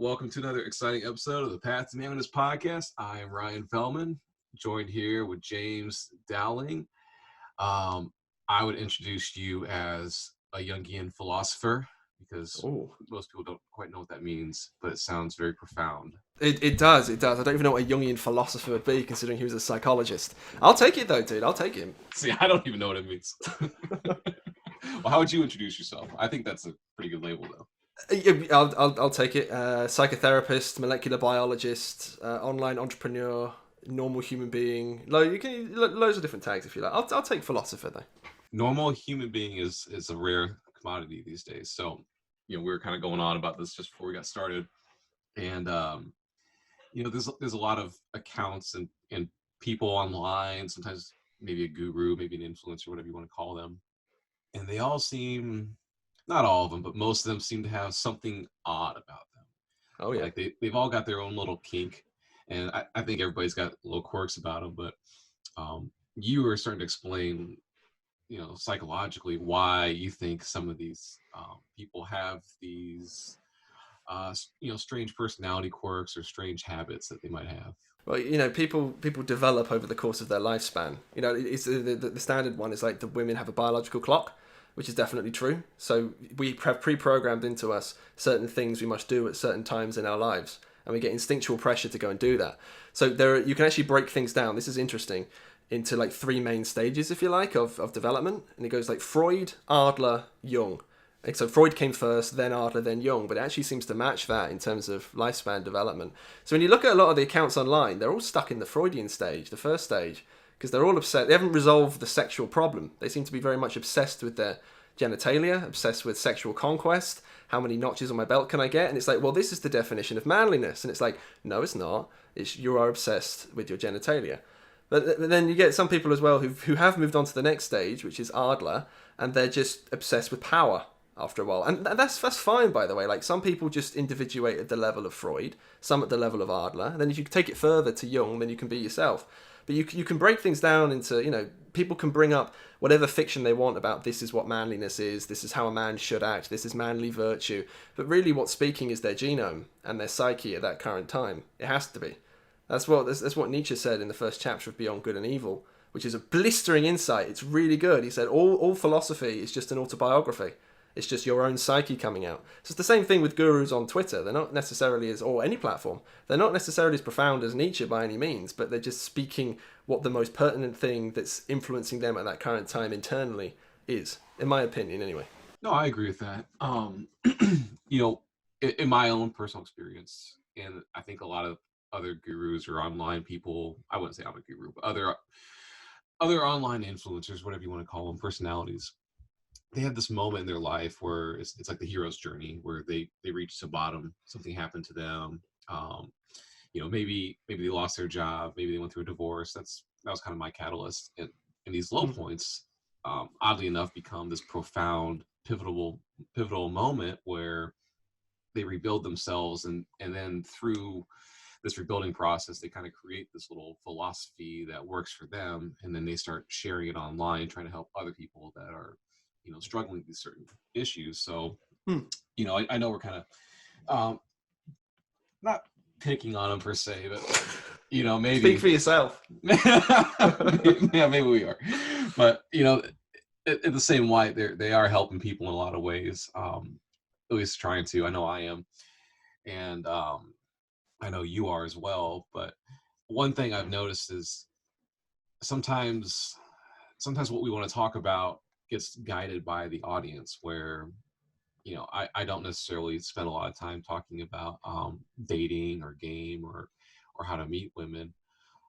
Welcome to another exciting episode of the Path to Manliness podcast. I am Ryan Fellman, joined here with James Dowling. I would introduce you as a Jungian philosopher because most people don't quite know what that means, but it sounds very profound. It does. I don't even know what a Jungian philosopher would be, considering he was a psychologist. I'll take it, though, dude. I'll take him. See, I don't even know what it means. Well, how would you introduce yourself? I think that's a pretty good label, though. I'll take it. Psychotherapist, molecular biologist, online entrepreneur, normal human being. You can loads of different tags if you like. I'll take philosopher though. Normal human being is a rare commodity these days. So, we were kind of going on about this just before we got started, and there's a lot of accounts and people online. Sometimes maybe a guru, maybe an influencer, whatever you want to call them, and they all seem. Not all of them, but most of them seem to have something odd about them. Oh, yeah. Like they've all got their own little kink. And I think everybody's got little quirks about them. But you were starting to explain, psychologically why you think some of these people have these, strange personality quirks or strange habits that they might have. Well, people develop over the course of their lifespan. It's the standard one is like the women have a biological clock, which is definitely true. So we have pre-programmed into us certain things we must do at certain times in our lives, and we get instinctual pressure to go and do that. So you can actually break things down. This is interesting, into like three main stages, if you like, of development. And it goes like Freud, Adler, Jung. And so Freud came first, then Adler, then Jung, but it actually seems to match that in terms of lifespan development. So when you look at a lot of the accounts online, they're all stuck in the Freudian stage, the first stage, because they're all upset. They haven't resolved the sexual problem. They seem to be very much obsessed with their genitalia, obsessed with sexual conquest. How many notches on my belt can I get? And it's like, well, this is the definition of manliness. And it's like, no, it's not. You are obsessed with your genitalia. But then you get some people as well who have moved on to the next stage, which is Adler, and they're just obsessed with power after a while. And that's fine, by the way. Like, some people just individuate at the level of Freud, some at the level of Adler. And then if you take it further to Jung, then you can be yourself. But you can break things down into, people can bring up whatever fiction they want about this is what manliness is, this is how a man should act, this is manly virtue. But really what's speaking is their genome and their psyche at that current time. It has to be. That's what Nietzsche said in the first chapter of Beyond Good and Evil, which is a blistering insight. It's really good. He said all philosophy is just an autobiography. It's just your own psyche coming out. So it's the same thing with gurus on Twitter. They're not necessarily or any platform, they're not necessarily as profound as Nietzsche by any means, but they're just speaking what the most pertinent thing that's influencing them at that current time internally is, in my opinion, anyway. No, I agree with that. In my own personal experience, and I think a lot of other gurus or online people, I wouldn't say I'm a guru, but other online influencers, whatever you want to call them, personalities, they have this moment in their life where it's like the hero's journey, where they reach the bottom, something happened to them. Maybe they lost their job, maybe they went through a divorce. That was kind of my catalyst. And these low points, oddly enough, become this profound, pivotal moment where they rebuild themselves, and then through this rebuilding process, they kind of create this little philosophy that works for them, and then they start sharing it online, trying to help other people that are struggling with these certain issues. So, I know we're kind of not picking on them per se, but maybe speak for yourself. Yeah, maybe we are. But in the same light, they are helping people in a lot of ways. At least trying to. I know I am, and I know you are as well. But one thing I've noticed is sometimes what we want to talk about gets guided by the audience, where I don't necessarily spend a lot of time talking about dating or game or how to meet women,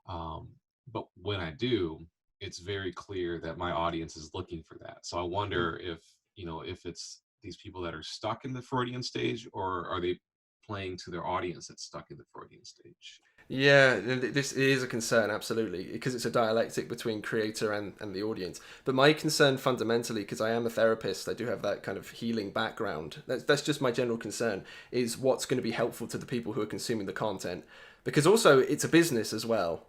but when I do, it's very clear that my audience is looking for that. So I wonder if it's these people that are stuck in the Freudian stage, or are they playing to their audience that's stuck in the Freudian stage? Yeah, this is a concern, absolutely, because it's a dialectic between creator and the audience. But my concern fundamentally, because I am a therapist, I do have that kind of healing background. That's just my general concern, is what's going to be helpful to the people who are consuming the content. Because also, it's a business as well.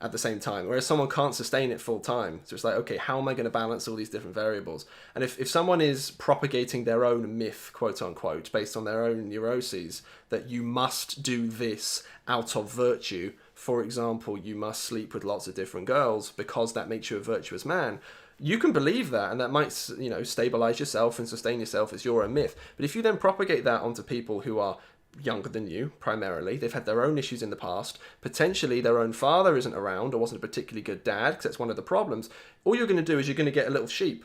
at the same time, whereas someone can't sustain it full time. So it's like, okay, how am I going to balance all these different variables? And if someone is propagating their own myth, quote unquote, based on their own neuroses, that you must do this out of virtue, for example, you must sleep with lots of different girls because that makes you a virtuous man, you can believe that, and that might, you know, stabilize yourself and sustain yourself as your own myth. But if you then propagate that onto people who are younger than you, primarily, they've had their own issues in the past, potentially their own father isn't around or wasn't a particularly good dad, because that's one of the problems, all you're going to do is you're going to get a little sheep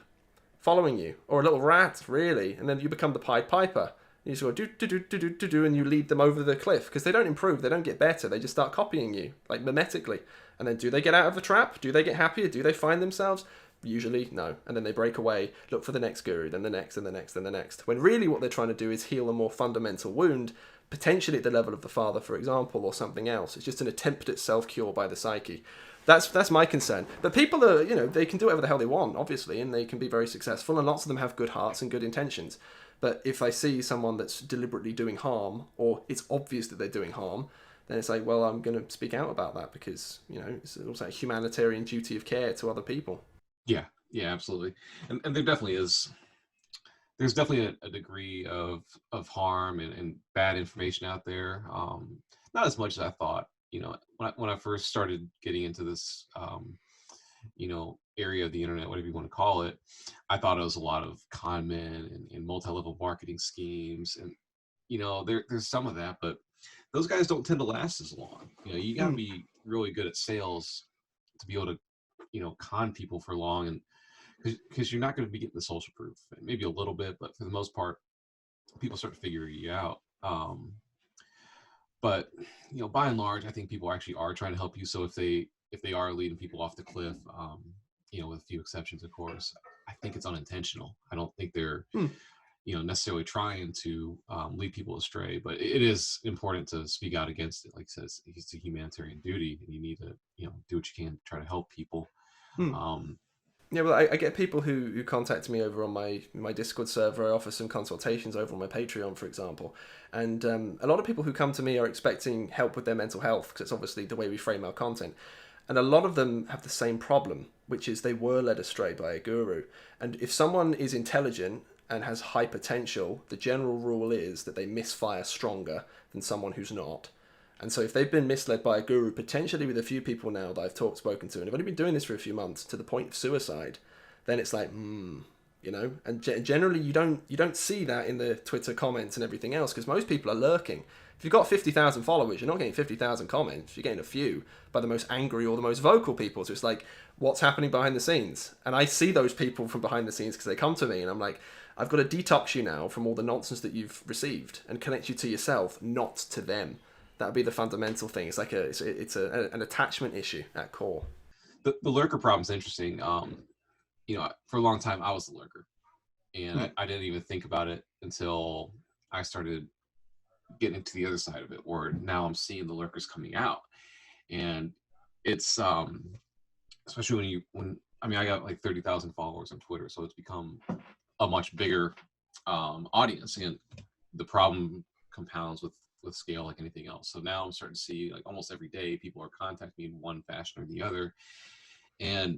following you, or a little rat, really, and then you become the Pied Piper. You just go do do do do do do do, and you lead them over the cliff, because they don't improve, they don't get better, they just start copying you, like mimetically. And then do they get out of the trap? Do they get happier? Do they find themselves? Usually, no. And then they break away, look for the next guru, then the next, and the next, and the next. When really what they're trying to do is heal a more fundamental wound, potentially at the level of the father, for example, or something else. It's just an attempt at self-cure by the psyche. That's my concern. But people are, you know, they can do whatever the hell they want, obviously, and they can be very successful, and lots of them have good hearts and good intentions. But if I see someone that's deliberately doing harm, or it's obvious that they're doing harm, then it's like, well, I'm going to speak out about that because, you know, it's also a humanitarian duty of care to other people. Yeah, absolutely. And there definitely is. There's definitely a degree of harm and bad information out there. Not as much as I thought. You know, when I first started getting into this, you know, area of the internet, whatever you want to call it, I thought it was a lot of con men and multi-level marketing schemes, and you know, there's some of that, but those guys don't tend to last as long. You know, you got to be really good at sales to be able to, you know, con people for long, and because you're not going to be getting the social proof, maybe a little bit, but for the most part, people start to figure you out. But you know, by and large, I think people actually are trying to help you. So if they are leading people off the cliff, you know, with a few exceptions, of course, I think it's unintentional. I don't think they're you know, necessarily trying to lead people astray, but it is important to speak out against it. Like I said, it's a humanitarian duty, and you need to, you know, do what you can to try to help people. Yeah, well, I get people who contact me over on my Discord server. I offer some consultations over on my Patreon, for example. And a lot of people who come to me are expecting help with their mental health, because it's obviously the way we frame our content. And a lot of them have the same problem, which is they were led astray by a guru. And if someone is intelligent and has high potential, the general rule is that they misfire stronger than someone who's not. And so if they've been misled by a guru, potentially with a few people now that I've spoken to, and have only been doing this for a few months, to the point of suicide, then it's like, you know, and generally you don't see that in the Twitter comments and everything else, because most people are lurking. If you've got 50,000 followers, you're not getting 50,000 comments, you're getting a few by the most angry or the most vocal people. So it's like, what's happening behind the scenes? And I see those people from behind the scenes because they come to me and I'm like, I've got to detox you now from all the nonsense that you've received and connect you to yourself, not to them. That would be the fundamental thing. It's like an attachment issue at core. The lurker problem is interesting. You know, for a long time I was the lurker, and I didn't even think about it until I started getting into the other side of it, where now I'm seeing the lurkers coming out, and it's especially when I mean, I got like 30,000 followers on Twitter, so it's become a much bigger audience, and the problem compounds with scale like anything else. So now I'm starting to see, like, almost every day people are contacting me in one fashion or the other, and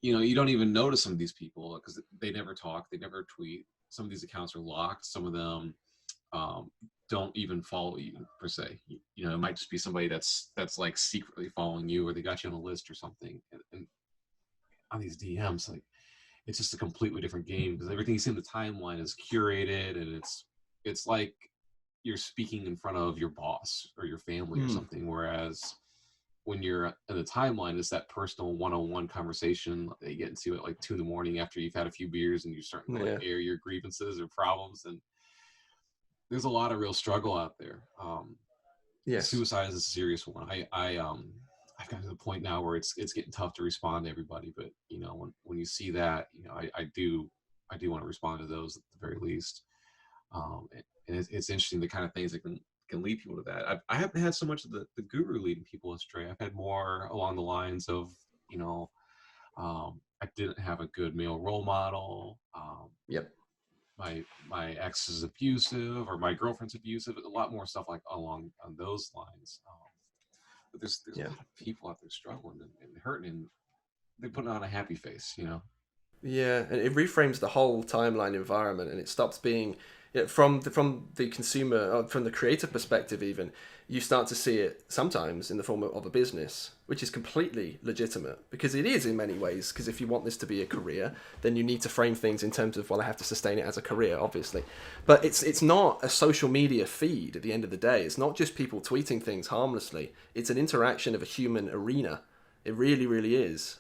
you know, you don't even notice some of these people because they never talk, they never tweet. Some of these accounts are locked. Some of them don't even follow you per se. You know, it might just be somebody that's like secretly following you, or they got you on a list or something. And on these DMs, like, it's just a completely different game, because everything you see in the timeline is curated, and it's like you're speaking in front of your boss or your family or something. Whereas when you're in the timeline, it's that personal one-on-one conversation that you get into at like 2 a.m. after you've had a few beers and you're starting to like air your grievances or problems. And there's a lot of real struggle out there. Yes. Suicide is a serious one. I've gotten to the point now where it's getting tough to respond to everybody, but you know, when you see that, you know, I do want to respond to those at the very least. And it's interesting, the kind of things that can lead people to that. I haven't had so much of the guru leading people astray. I've had more along the lines of, you know, I didn't have a good male role model. Yep. My ex is abusive, or my girlfriend's abusive. A lot more stuff like along on those lines. but there's a Yeah. lot of people out there struggling and hurting, and they're putting on a happy face, you know. Yeah, and it reframes the whole timeline environment, and it stops being, from the consumer, or from the creator perspective. Even you start to see it sometimes in the form of a business, which is completely legitimate because it is in many ways. Because if you want this to be a career, then you need to frame things in terms of, well, I have to sustain it as a career, obviously. But it's not a social media feed at the end of the day. It's not just people tweeting things harmlessly. It's an interaction of a human arena. It really, really is.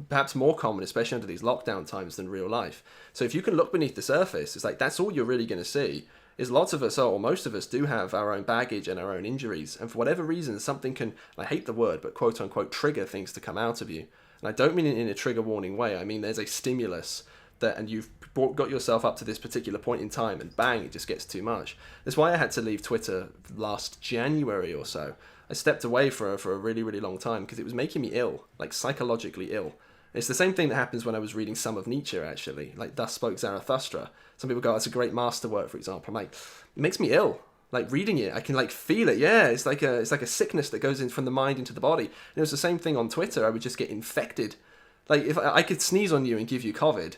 Perhaps more common, especially under these lockdown times, than real life. So if you can look beneath the surface, it's like that's all you're really going to see. Is lots of us, or most of us, do have our own baggage and our own injuries, and for whatever reason, something can, I hate the word, but quote unquote, trigger things to come out of you. And I don't mean it in a trigger warning way. I mean there's a stimulus that, and you've got yourself up to this particular point in time, and bang, it just gets too much. That's why I had to leave Twitter last January or so. I stepped away for a really, really long time because it was making me ill, like psychologically ill. And it's the same thing that happens when I was reading some of Nietzsche, actually, like Thus Spoke Zarathustra. Some people go, "That's a great masterwork," for example. I'm like, it makes me ill. Like reading it, I can like feel it. Yeah, it's like a sickness that goes in from the mind into the body. And it was the same thing on Twitter. I would just get infected. Like if I could sneeze on you and give you COVID,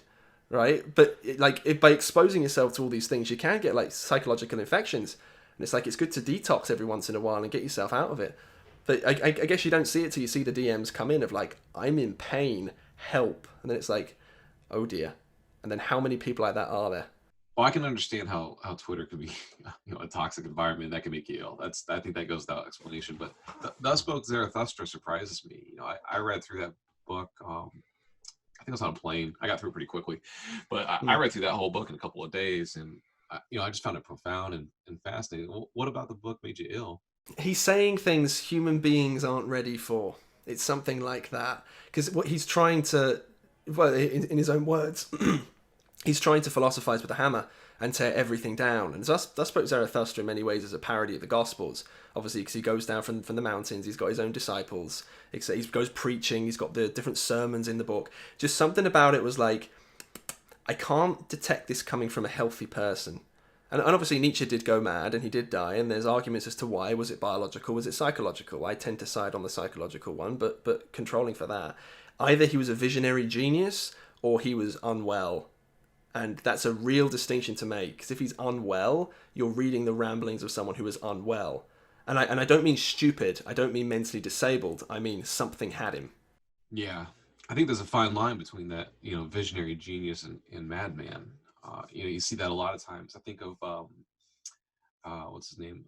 right? But by exposing yourself to all these things, you can get like psychological infections. And it's like, it's good to detox every once in a while and get yourself out of it. But I guess you don't see it till you see the DMs come in of like, I'm in pain, help. And then it's like, oh dear. And then how many people like that are there? Well, I can understand how Twitter could be, a toxic environment that can make you ill. I think that goes without explanation. But Thus Spoke Zarathustra surprises me. I read through that book. I think I was on a plane. I got through it pretty quickly, but I read through that whole book in a couple of days, and I just found it profound and fascinating. What about the book made you ill? He's saying things human beings aren't ready for. It's something like that. Because what he's trying to, well, in his own words, he's trying to philosophize with a hammer and tear everything down. And Thus Spoke Zarathustra in many ways is a parody of the Gospels, obviously, because he goes down from the mountains, he's got his own disciples, he goes preaching, he's got the different sermons in the book. Just something about it was like, I can't detect this coming from a healthy person. And obviously Nietzsche did go mad and he did die, and there's arguments as to why. Was it biological? Was it psychological? I tend to side on the psychological one, but controlling for that. Either he was a visionary genius or he was unwell. And that's a real distinction to make, because if he's unwell, you're reading the ramblings of someone who is unwell. And I don't mean stupid, I don't mean mentally disabled, I mean something had him. Yeah, I think there's a fine line between that, visionary genius and madman. You see that a lot of times. I think of what's his name,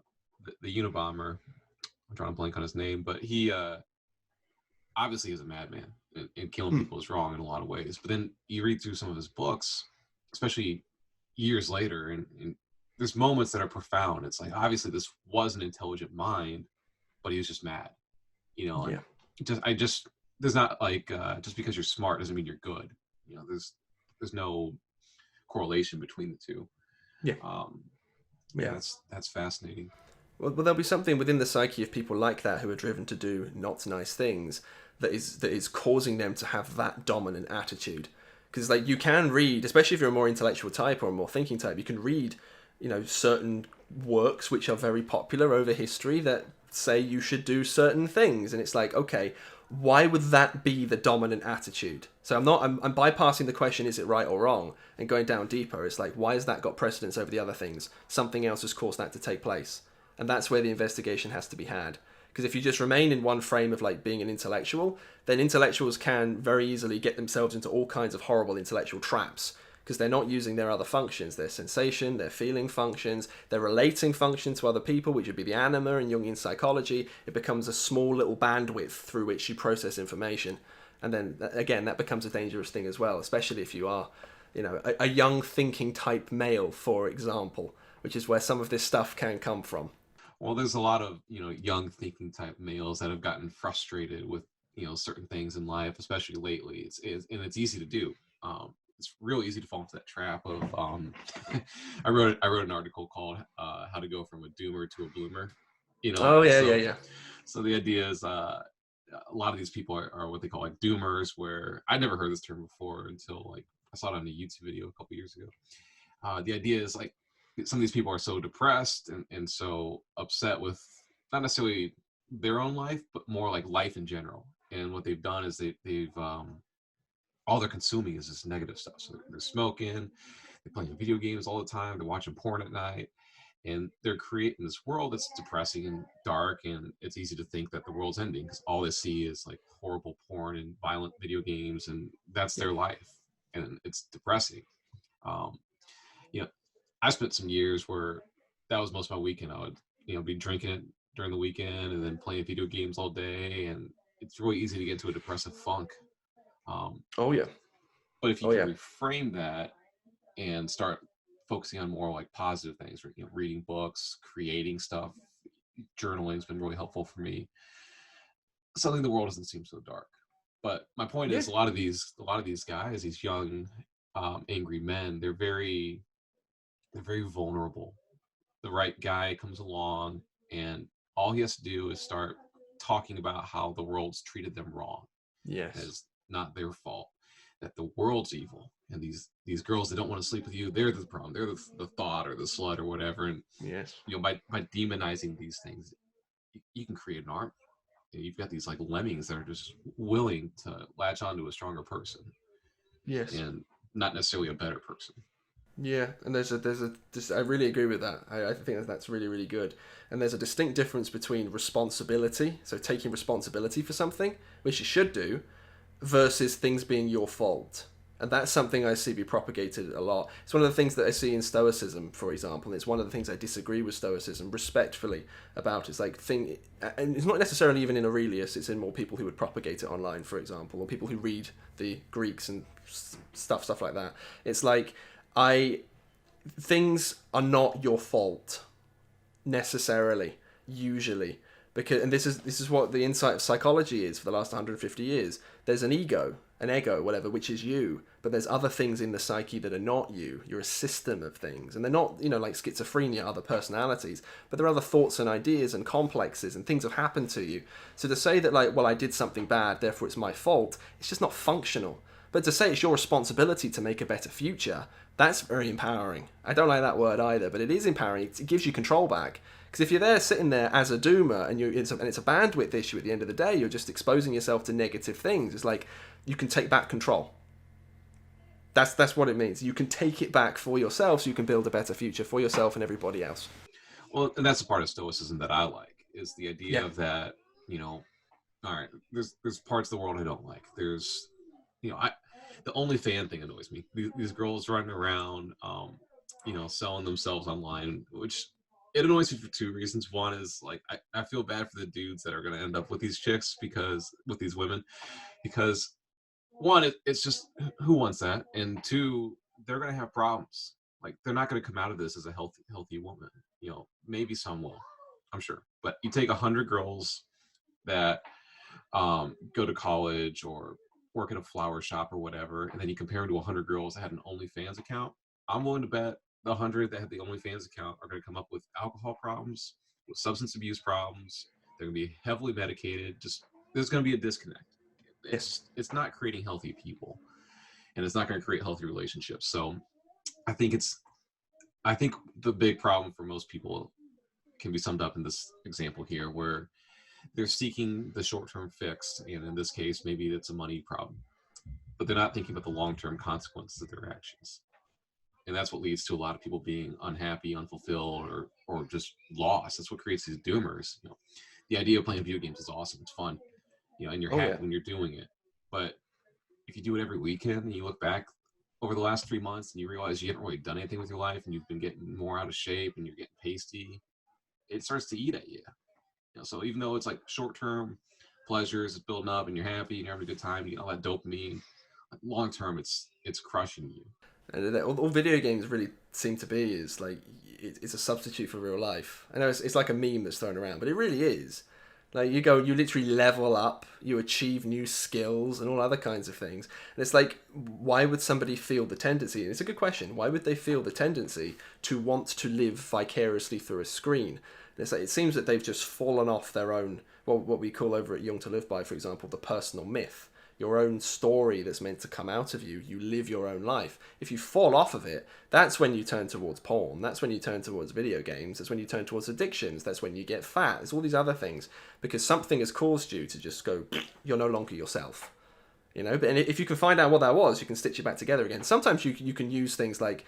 the Unabomber. I'm trying to blank on his name, but he obviously is a madman, and killing people is wrong in a lot of ways. But then you read through some of his books, especially years later, and there's moments that are profound. It's like, obviously this was an intelligent mind, but he was just mad. Yeah. There's not like just because you're smart doesn't mean you're good. There's no correlation between the two. Yeah. Yeah, that's fascinating. Well, there'll be something within the psyche of people like that who are driven to do not nice things that is causing them to have that dominant attitude. Because like you can read, especially if you're a more intellectual type or a more thinking type, you can read, certain works which are very popular over history that say you should do certain things, and it's like, okay, why would that be the dominant attitude? So I'm bypassing the question, is it right or wrong, and going down deeper. It's like, why has that got precedence over the other things? Something else has caused that to take place. And that's where the investigation has to be had. Because if you just remain in one frame of like being an intellectual, then intellectuals can very easily get themselves into all kinds of horrible intellectual traps, because they're not using their other functions, their sensation, their feeling functions, their relating function to other people, which would be the anima in Jungian psychology. It becomes a small little bandwidth through which you process information. And then again, that becomes a dangerous thing as well, especially if you are, a young thinking type male, for example, which is where some of this stuff can come from. Well, there's a lot of, young thinking type males that have gotten frustrated with, certain things in life, especially lately. And it's easy to do. It's real easy to fall into that trap of, I wrote an article called How to Go from a Doomer to a Bloomer. Yeah. So the idea is a lot of these people are what they call like doomers, where I never heard this term before until like I saw it on a YouTube video a couple years ago. The idea is like, some of these people are so depressed and so upset with not necessarily their own life, but more like life in general. And what they've done is they've all they're consuming is this negative stuff. So they're smoking, they're playing video games all the time, they're watching porn at night, and they're creating this world that's depressing and dark. And it's easy to think that the world's ending because all they see is like horrible porn and violent video games, and that's Yeah. their life, and it's depressing. Um, you know, I spent some years where that was most of my weekend. I would, be drinking it during the weekend and then playing video games all day, and it's really easy to get into a depressive funk. Um, Oh yeah. but if you Oh can yeah. reframe that and start focusing on more like positive things, reading books, creating stuff, journaling has been really helpful for me. Suddenly, the world doesn't seem so dark. But my point Yeah. is, a lot of these guys, these young, angry men, they're very vulnerable. The right guy comes along, and all he has to do is start talking about how the world's treated them wrong, and Yes. it's not their fault, that the world's evil, and these girls that don't want to sleep with you, they're the problem, they're the thought or the slut or whatever. And Yes. by demonizing these things, you can create an army. You've got these like lemmings that are just willing to latch onto a stronger person, Yes. and not necessarily a better person. Yeah, and I really agree with that. I think that's really, really good. And there's a distinct difference between responsibility, so taking responsibility for something, which you should do, versus things being your fault. And that's something I see be propagated a lot. It's one of the things that I see in Stoicism, for example. And it's one of the things I disagree with Stoicism respectfully about. It's like and it's not necessarily even in Aurelius. It's in more people who would propagate it online, for example, or people who read the Greeks and stuff like that. It's like I things are not your fault necessarily, usually, because and this is what the insight of psychology is for the last 150 years. There's an ego, whatever, which is you, but there's other things in the psyche that are not you. You're a system of things, and they're not, like schizophrenia, other personalities, but there are other thoughts and ideas and complexes and things have happened to you. So to say that, like, well, I did something bad, therefore it's my fault, it's just not functional. But to say it's your responsibility to make a better future, that's very empowering. I don't like that word either, but it is empowering. It gives you control back. Because if you're there sitting there as a doomer and it's a bandwidth issue at the end of the day, you're just exposing yourself to negative things. It's like you can take back control. That's what it means. You can take it back for yourself so you can build a better future for yourself and everybody else. Well, and that's the part of Stoicism that I like, is the idea Yeah. of that, all right, there's parts of the world I don't like. There's, I the only fan thing annoys me. These girls running around, selling themselves online, which it annoys me for two reasons. One is like I feel bad for the dudes that are going to end up with these chicks, because with these women, because one, it's just, who wants that, and two, they're going to have problems. Like, they're not going to come out of this as a healthy woman. Maybe some will, I'm sure, but you take 100 girls that go to college or work in a flower shop or whatever, and then you compare them to 100 girls that had an OnlyFans account. I'm willing to bet the 100 that had the OnlyFans account are going to come up with alcohol problems, with substance abuse problems. They're going to be heavily medicated. Just, there's going to be a disconnect. Yes. It's not creating healthy people, and it's not going to create healthy relationships. So I think the big problem for most people can be summed up in this example here, where they're seeking the short-term fix, and in this case, maybe it's a money problem, but they're not thinking about the long-term consequences of their actions. And that's what leads to a lot of people being unhappy, unfulfilled, or just lost. That's what creates these doomers. The idea of playing video games is awesome. It's fun, and you're Oh happy yeah. when you're doing it. But if you do it every weekend and you look back over the last 3 months and you realize you haven't really done anything with your life, and you've been getting more out of shape and you're getting pasty, it starts to eat at you. So even though it's like short-term pleasures, it's building up and you're happy and you're having a good time, you get all that dopamine, long term it's crushing you. And all video games really seem to be is like it's a substitute for real life. I know it's like a meme that's thrown around, but it really is. Like you literally level up, you achieve new skills and all other kinds of things. And it's like, why would somebody feel the tendency? And it's a good question. Why would they feel the tendency to want to live vicariously through a screen? And it's like, it seems that they've just fallen off their own, what we call over at Jung To Live By, for example, the personal myth. your own story that's meant to come out of you. You live your own life. If you fall off of it, that's when you turn towards porn. That's when you turn towards video games. That's when you turn towards addictions. That's when you get fat. There's all these other things because something has caused you to just go, you're no longer yourself. You know, but and if you can find out what that was, you can stitch it back together again. Sometimes you can use things like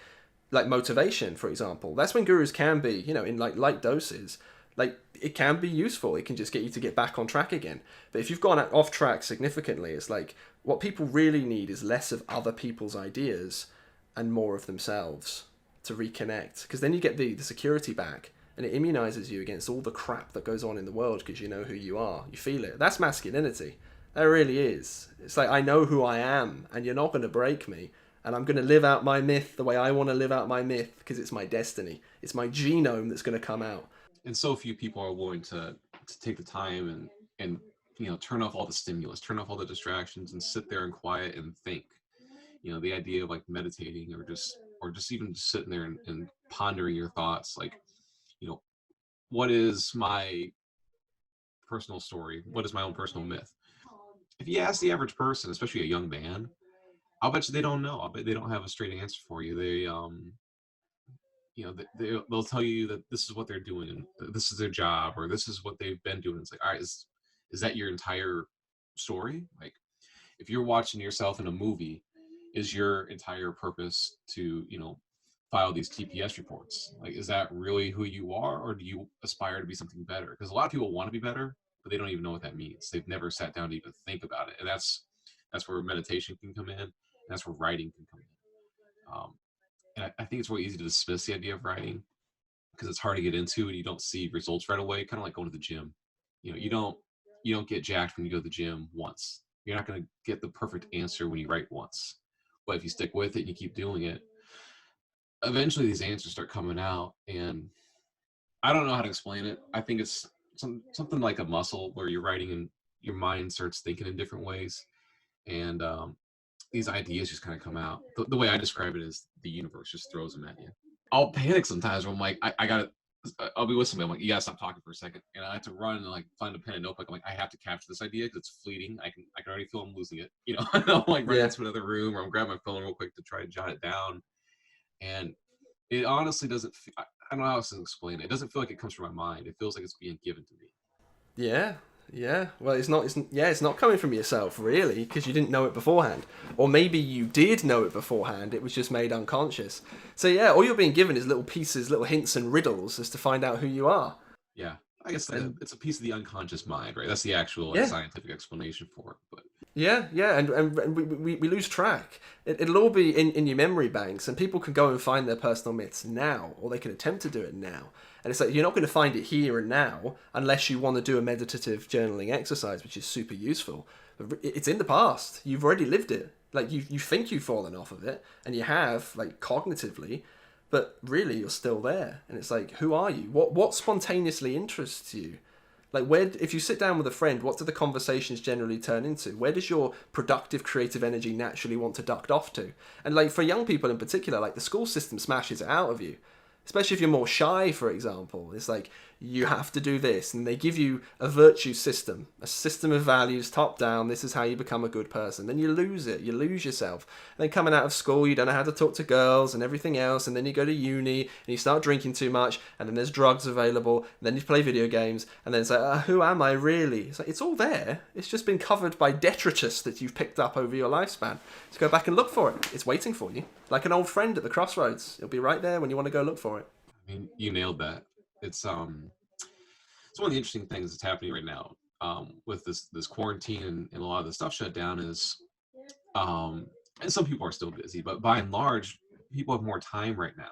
motivation, for example. That's when gurus can be, you know, in like light doses. Like, it can be useful. It can just get you to get back on track again. But if you've gone off track significantly, it's like what people really need is less of other people's ideas and more of themselves to reconnect. Because then you get the security back and it immunizes you against all the crap that goes on in the world because you know who you are. You feel it. That's masculinity. That really is. It's like, I know who I am and you're not going to break me. And I'm going to live out my myth the way I want to live out my myth because it's my destiny. It's my genome that's going to come out. And so few people are willing to take the time and you know, turn off all the stimulus, turn off all the distractions and sit there in quiet and think. You know, the idea of like meditating or just even just sitting there and pondering your thoughts, like, you know, what is my personal story? What is my own personal myth? If you ask the average person, especially a young man, I'll bet you they don't know. I'll bet they don't have a straight answer for you. They you know, they'll tell you that this is what they're doing, this is their job, or this is what they've been doing. It's like, all right, is that your entire story? Like, if you're watching yourself in a movie, is your entire purpose to, you know, file these TPS reports? Like, is that really who you are, or do you aspire to be something better? Because a lot of people want to be better, but they don't even know what that means. They've never sat down to even think about it, and that's where meditation can come in, and that's where writing can come in. And I think it's really easy to dismiss the idea of writing because it's hard to get into and you don't see results right away. Kind of like going to the gym. You know, you don't get jacked when you go to the gym once. You're not going to get the perfect answer when you write once. But if you stick with it and you keep doing it, eventually these answers start coming out. And I don't know how to explain it. I think it's something like a muscle where you're writing and your mind starts thinking in different ways. And these ideas just kind of come out. The way I describe it is the universe just throws them at you. I'll panic sometimes when I'm like, I gotta, I'll be with somebody. I'm like, you gotta stop talking for a second. And I have to run and like find a pen and notebook. I'm like, I have to capture this idea because it's fleeting. I can already feel I'm losing it. You know, I'm like running into another room or I'm grabbing my phone real quick to try and jot it down. And it honestly doesn't, I don't know how else to explain it. It doesn't feel like it comes from my mind. It feels like it's being given to me. Yeah, yeah. Well, it's not coming from yourself really because you didn't know it beforehand, or maybe you did know it beforehand. It was just made unconscious. So yeah, all you're being given is little pieces, little hints and riddles as to find out who you are. Yeah, I guess it's a piece of the unconscious mind, right? That's the actual like, Yeah. scientific explanation for it. But Yeah, yeah, and we lose track. It'll all be in your memory banks, and people can go and find their personal myths now, or they can attempt to do it now. And it's like, you're not going to find it here and now unless you want to do a meditative journaling exercise, which is super useful. But it's in the past. You've already lived it. Like, you think you've fallen off of it, and you have, like, cognitively, but really you're still there. And it's like, who are you? What spontaneously interests you? Like, where, if you sit down with a friend, what do the conversations generally turn into? Where does your productive creative energy naturally want to duct off to? And like, for young people in particular, like, the school system smashes it out of you. Especially if you're more shy, for example. It's like, you have to do this, and they give you a virtue system, a system of values, top down. This is how you become a good person. Then you lose it, you lose yourself. And then coming out of school, you don't know how to talk to girls and everything else. And then you go to uni and you start drinking too much, and then there's drugs available. And then you play video games, and then it's like, who am I really? It's like, it's all there. It's just been covered by detritus that you've picked up over your lifespan. So go back and look for it. It's waiting for you, like an old friend at the crossroads. It'll be right there when you want to go look for it. I mean, you nailed that. It's one of the interesting things that's happening right now with this quarantine and a lot of the stuff shut down is and some people are still busy, but by and large, people have more time right now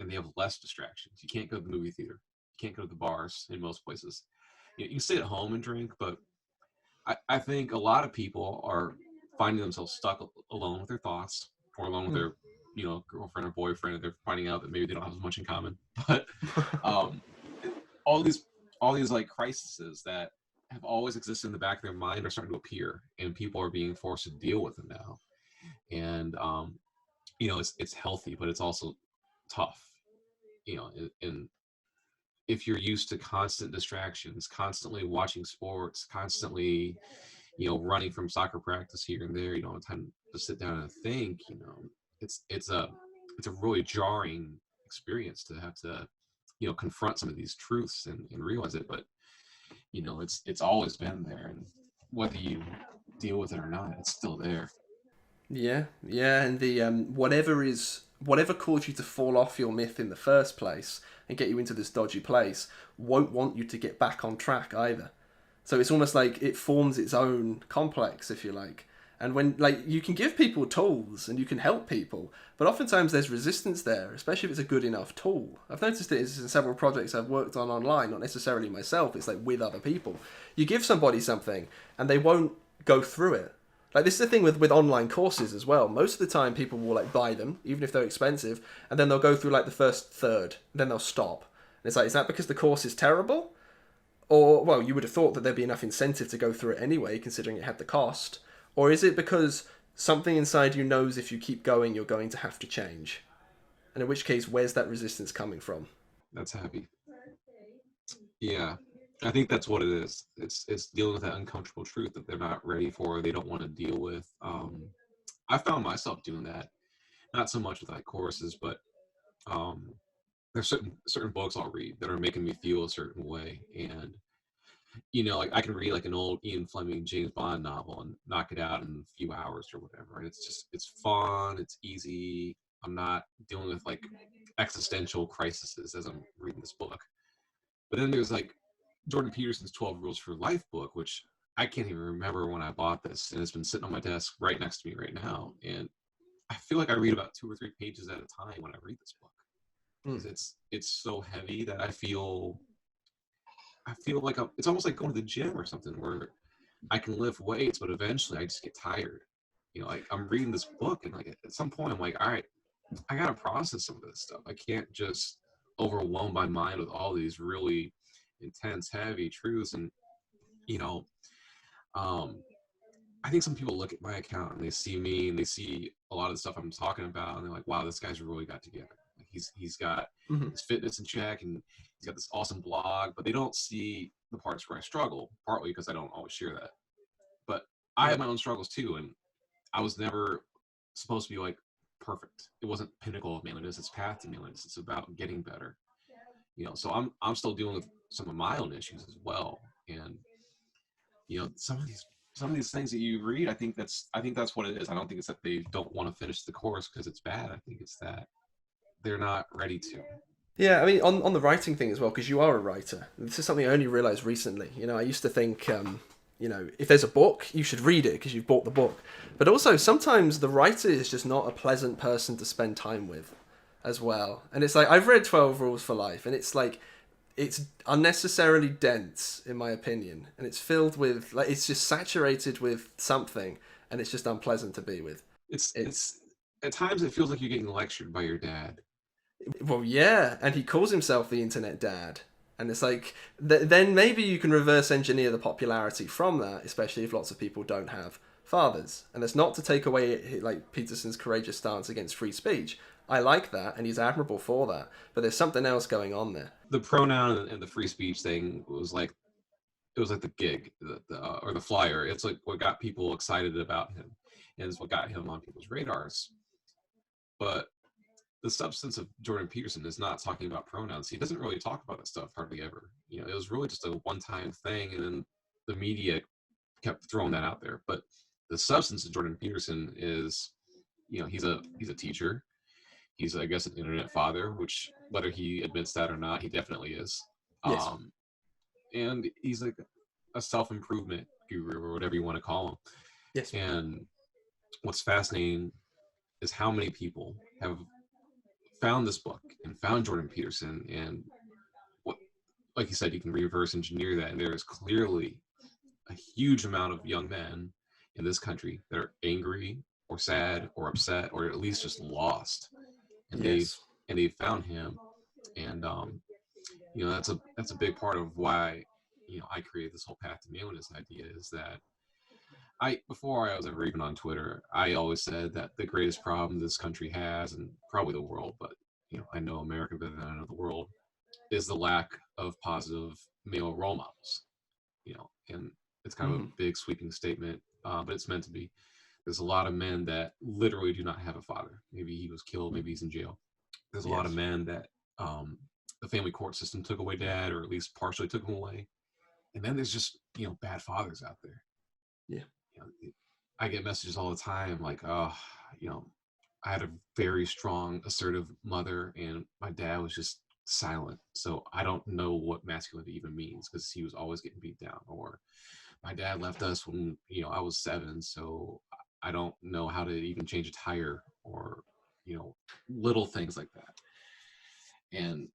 and they have less distractions. You can't go to the movie theater, you can't go to the bars in most places. You can stay at home and drink, but I think a lot of people are finding themselves stuck alone with their thoughts or alone with their girlfriend or boyfriend, and they're finding out that maybe they don't have as much in common. But all these like crises that have always existed in the back of their mind are starting to appear, and people are being forced to deal with them now. And it's healthy, but it's also tough. And if you're used to constant distractions, constantly watching sports, constantly running from soccer practice here and there, you don't have time to sit down and think, it's a really jarring experience to have to, confront some of these truths and realize it. But, it's always been there. And whether you deal with it or not, it's still there. Yeah, yeah, and the whatever caused you to fall off your myth in the first place and get you into this dodgy place won't want you to get back on track either. So it's almost like it forms its own complex, if you like. And when you can give people tools and you can help people, but oftentimes there's resistance there, especially if it's a good enough tool. I've noticed it in several projects I've worked on online, not necessarily myself. It's like with other people. You give somebody something and they won't go through it. Like this is the thing with online courses as well. Most of the time people will buy them, even if they're expensive, and then they'll go through the first third, then they'll stop. And it's like, is that because the course is terrible? Or, well, you would have thought that there'd be enough incentive to go through it anyway, considering it had the cost. Or is it because something inside you knows if you keep going, you're going to have to change? And in which case, where's that resistance coming from? That's heavy. Yeah. I think that's what it is. It's dealing with that uncomfortable truth that they're not ready for, they don't want to deal with. I found myself doing that, not so much with courses, but there's certain books I'll read that are making me feel a certain way. And I can read an old Ian Fleming James Bond novel and knock it out in a few hours or whatever. And it's fun, it's easy. I'm not dealing with existential crises as I'm reading this book. But then there's Jordan Peterson's 12 Rules for Life book, which I can't even remember when I bought this, and it's been sitting on my desk right next to me right now. And I feel like I read about 2 or 3 pages at a time when I read this book. Because it's so heavy that I feel like it's almost like going to the gym or something, where I can lift weights, but eventually I just get tired. I'm reading this book, and at some point I'm like, all right, I gotta process some of this stuff. I can't just overwhelm my mind with all these really intense, heavy truths. And I think some people look at my account and they see me and they see a lot of the stuff I'm talking about, and they're like, wow, this guy's really got together. He's got his fitness in check, and he's got this awesome blog, but they don't see the parts where I struggle, partly because I don't always share that. But I have my own struggles too, and I was never supposed to be perfect. It wasn't pinnacle of manliness, it's path to manliness. It's about getting better. So I'm still dealing with some of my own issues as well. And some of these things that you read, I think that's what it is. I don't think it's that they don't want to finish the course because it's bad. I think it's that they're not ready to. Yeah, I mean, on the writing thing as well, because you are a writer. This is something I only realised recently. I used to think, if there's a book, you should read it because you've bought the book. But also, sometimes the writer is just not a pleasant person to spend time with as well. And it's I've read 12 Rules for Life, and it's it's unnecessarily dense, in my opinion. And it's filled with, it's just saturated with something, and it's just unpleasant to be with. It's at times it feels like you're getting lectured by your dad. Well, yeah, and he calls himself the internet dad. And it's then maybe you can reverse engineer the popularity from that, especially if lots of people don't have fathers. And that's not to take away Peterson's courageous stance against free speech. I like that, and he's admirable for that. But there's something else going on there. The pronoun and the free speech thing was it was the gig, or the flyer. It's what got people excited about him, and it's what got him on people's radars. But the substance of Jordan Peterson is not talking about pronouns. He doesn't really talk about that stuff hardly ever. It was really just a one-time thing, and then the media kept throwing that out there. But the substance of Jordan Peterson is, he's a teacher. He's, I guess, an internet father, which, whether he admits that or not, he definitely is. Yes. And he's a self-improvement guru, or whatever you want to call him. Yes. And what's fascinating is how many people have found this book and found Jordan Peterson, and like you said, you can reverse engineer that, and there is clearly a huge amount of young men in this country that are angry or sad or upset, or at least just lost, and they've found him. And that's a big part of why I created this whole path to manliness idea, is that before I was ever even on Twitter, I always said that the greatest problem this country has, and probably the world, but I know America better than I know the world, is the lack of positive male role models. And It's kind of a big sweeping statement, but it's meant to be. There's a lot of men that literally do not have a father. Maybe he was killed, maybe he's in jail. There's a lot of men that the family court system took away dad, or at least partially took him away. And then there's just, bad fathers out there. Yeah. I get messages all the time like, oh, I had a very strong, assertive mother, and my dad was just silent. So I don't know what masculinity even means because he was always getting beat down. Or my dad left us when, I was 7. So I don't know how to even change a tire, or, little things like that. And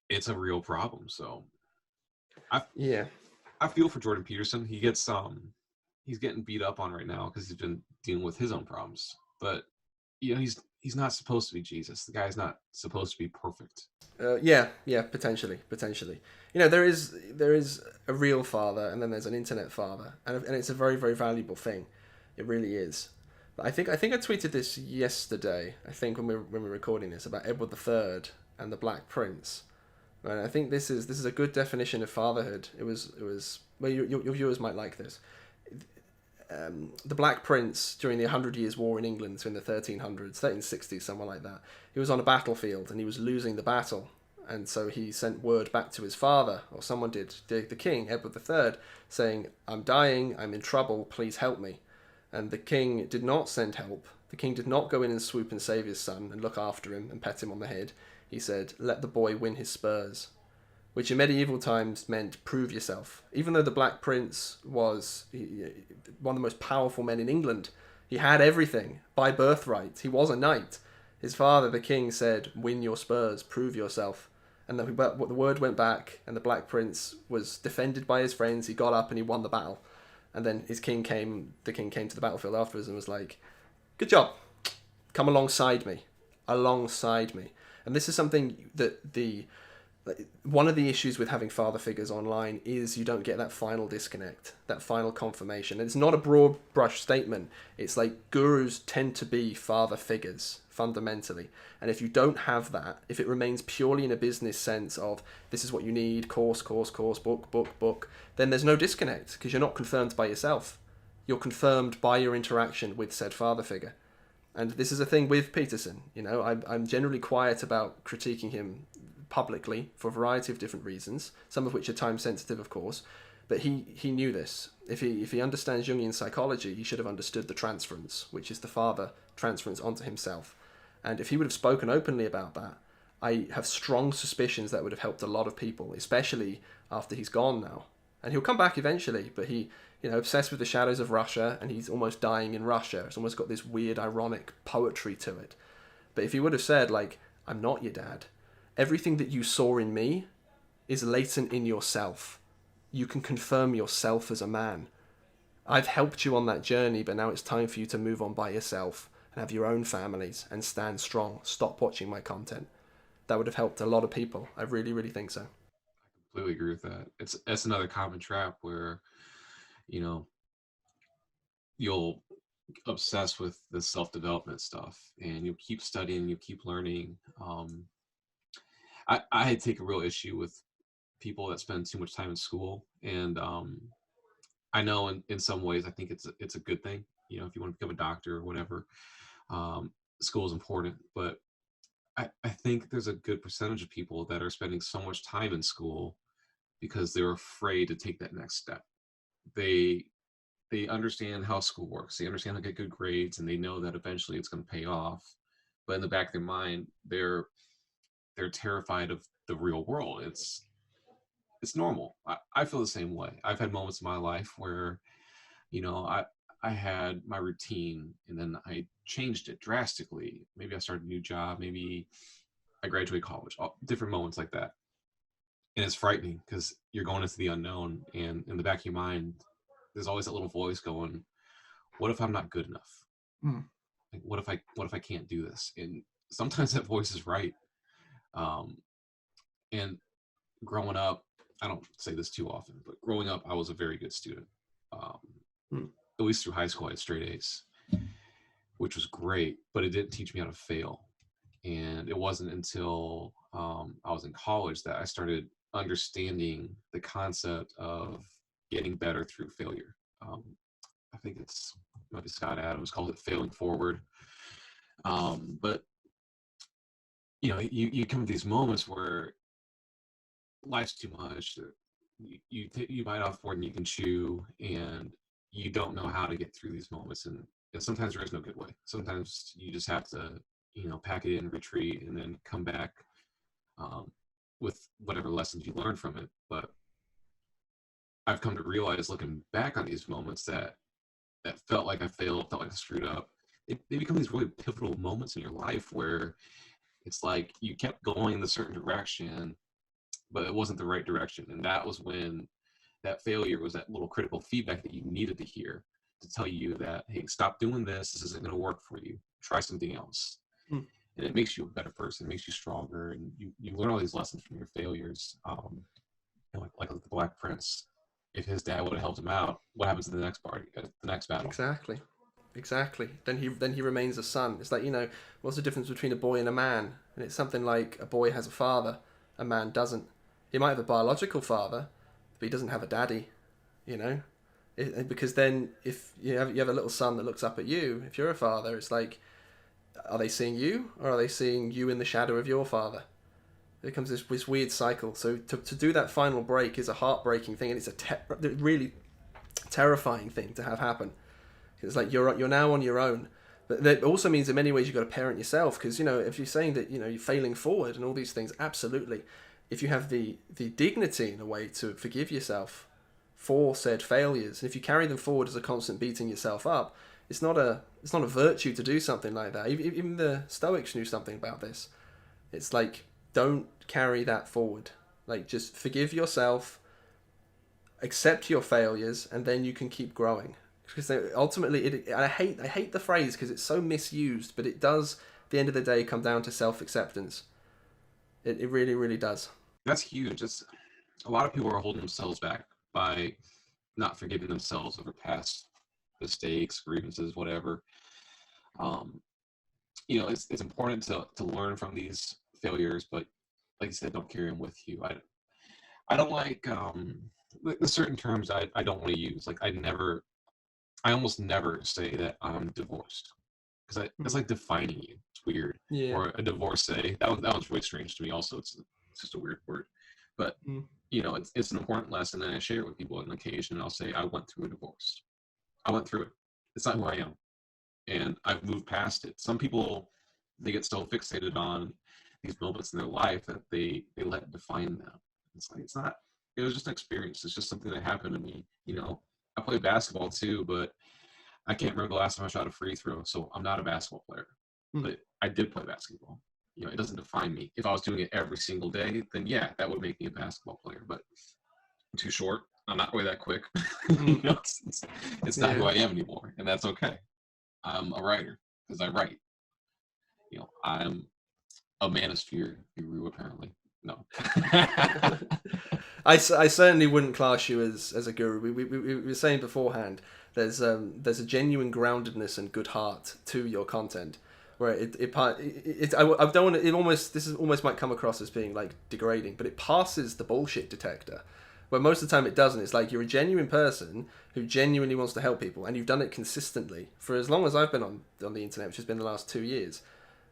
it's a real problem. So I feel for Jordan Peterson. He gets he's getting beat up on right now because he's been dealing with his own problems. But he's not supposed to be Jesus. The guy's not supposed to be perfect. Potentially. There is a real father, and then there's an internet father, and it's a very, very valuable thing. It really is. But I think I tweeted this yesterday. I think when we're recording this, about Edward III and the Black Prince. And I think this is a good definition of fatherhood. It was well, your viewers might like this. The Black Prince during the 100 Years' War in England, so in the 1360s, somewhere like that. He was on a battlefield and he was losing the battle, and so he sent word back to his father, or someone did, the king, Edward III, saying, "I'm dying, I'm in trouble, please help me." And the king did not send help. The king did not go in and swoop and save his son and look after him and pet him on the head. He said, "Let the boy win his spurs," which in medieval times meant prove yourself. Even though the Black Prince was one of the most powerful men in England, he had everything by birthright. He was a knight. His father, the king, said, "Win your spurs, prove yourself." And the word went back, and the Black Prince was defended by his friends. He got up and he won the battle. And then the king came to the battlefield afterwards and was like, "Good job. Come alongside me. Alongside me." And this is something that one of the issues with having father figures online is you don't get that final disconnect, that final confirmation. And it's not a broad brush statement. It's like gurus tend to be father figures fundamentally. And if you don't have that, if it remains purely in a business sense of this is what you need, course, book, then there's no disconnect because you're not confirmed by yourself. You're confirmed by your interaction with said father figure. And this is a thing with Peterson. I'm generally quiet about critiquing him publicly for a variety of different reasons, some of which are time sensitive, of course. But he knew this. If he understands Jungian psychology, he should have understood the transference, which is the father transference onto himself. And if he would have spoken openly about that, I have strong suspicions that would have helped a lot of people, especially after he's gone now. And he'll come back eventually, but he, obsessed with the shadows of Russia, and he's almost dying in Russia. It's almost got this weird, ironic poetry to it. But if he would have said, like, "I'm not your dad. Everything that you saw in me is latent in yourself. You can confirm yourself as a man. I've helped you on that journey, but now it's time for you to move on by yourself and have your own families and stand strong. Stop watching my content." That would have helped a lot of people. I really, really think so. I completely agree with that. It's another common trap where, you'll obsess with the self-development stuff, and you'll keep studying, you keep learning. I take a real issue with people that spend too much time in school, and I know in some ways I think it's a good thing. If you want to become a doctor or whatever, school is important. But I think there's a good percentage of people that are spending so much time in school because they're afraid to take that next step. They understand how school works. They understand how to get good grades, and they know that eventually it's going to pay off. But in the back of their mind, they're terrified of the real world. It's normal. I feel the same way. I've had moments in my life where, I had my routine and then I changed it drastically. Maybe I started a new job. Maybe I graduated college. Different moments like that. And it's frightening because you're going into the unknown, and in the back of your mind, there's always that little voice going, "What if I'm not good enough? Like, what if I can't do this?" And sometimes that voice is right. And growing up, I don't say this too often, but growing up, I was a very good student. At least through high school, I had straight A's, which was great, but it didn't teach me how to fail. And it wasn't until I was in college that I started understanding the concept of getting better through failure. I think it's maybe Scott Adams calls it failing forward. But you come to these moments where life's too much. You bite off more than you can chew, and you don't know how to get through these moments. And sometimes there is no good way. Sometimes you just have to, pack it in, retreat, and then come back with whatever lessons you learned from it. But I've come to realize, looking back on these moments, that felt like I failed, felt like I screwed up. They become these really pivotal moments in your life where it's like you kept going in a certain direction, but it wasn't the right direction. And that was when that failure was that little critical feedback that you needed to hear to tell you that, hey, stop doing this. This isn't going to work for you. Try something else. And it makes you a better person. It makes you stronger. And you learn all these lessons from your failures. Like the Black Prince. If his dad would have helped him out, what happens in the next party, the next battle? Exactly. Then he remains a son. It's like, what's the difference between a boy and a man? And it's something like a boy has a father, a man doesn't. He might have a biological father, but he doesn't have a daddy, because then if you have a little son that looks up at you, if you're a father, it's like, are they seeing you, or are they seeing you in the shadow of your father? It becomes this weird cycle. So to do that final break is a heartbreaking thing, and it's a really terrifying thing to have happen. It's like you're now on your own. But that also means in many ways you've got to parent yourself, because if you're saying that you're failing forward and all these things, absolutely. If you have the dignity in a way to forgive yourself for said failures, and if you carry them forward as a constant beating yourself up, it's not a virtue to do something like that. Even the Stoics knew something about this. It's like, don't carry that forward. Like, just forgive yourself, accept your failures, and then you can keep growing. Because ultimately, I hate the phrase because it's so misused, but it does, at the end of the day, come down to self-acceptance. It really, really does. That's huge. A lot of people are holding themselves back by not forgiving themselves over past mistakes, grievances, whatever. It's important to learn from these failures, but like you said, don't carry them with you. I don't like the certain terms I don't want to use. Like I almost never say that I'm divorced, because it's like defining you. It's weird. Yeah. Or a divorcee. That one's really strange to me. Also, it's just a weird word. But it's an important lesson, and I share it with people on occasion. And I'll say I went through a divorce. I went through it. It's not who I am, and I've moved past it. Some people, they get so fixated on these moments in their life that they let it define them. It's like, it's not. It was just an experience. It's just something that happened to me. I play basketball too, but I can't remember the last time I shot a free throw, so I'm not a basketball player. But I did play basketball. It doesn't define me. If I was doing it every single day, then yeah, that would make me a basketball player. But I'm too short. I'm not really that quick. It's not who I am anymore, and that's okay. I'm a writer because I write. I'm a manosphere guru, apparently. No. I certainly wouldn't class you as a guru. We were saying beforehand, there's a genuine groundedness and good heart to your content, where I don't want to. This almost might come across as being like degrading, but it passes the bullshit detector. Where most of the time it doesn't. It's like you're a genuine person who genuinely wants to help people, and you've done it consistently for as long as I've been on the internet, which has been the last 2 years.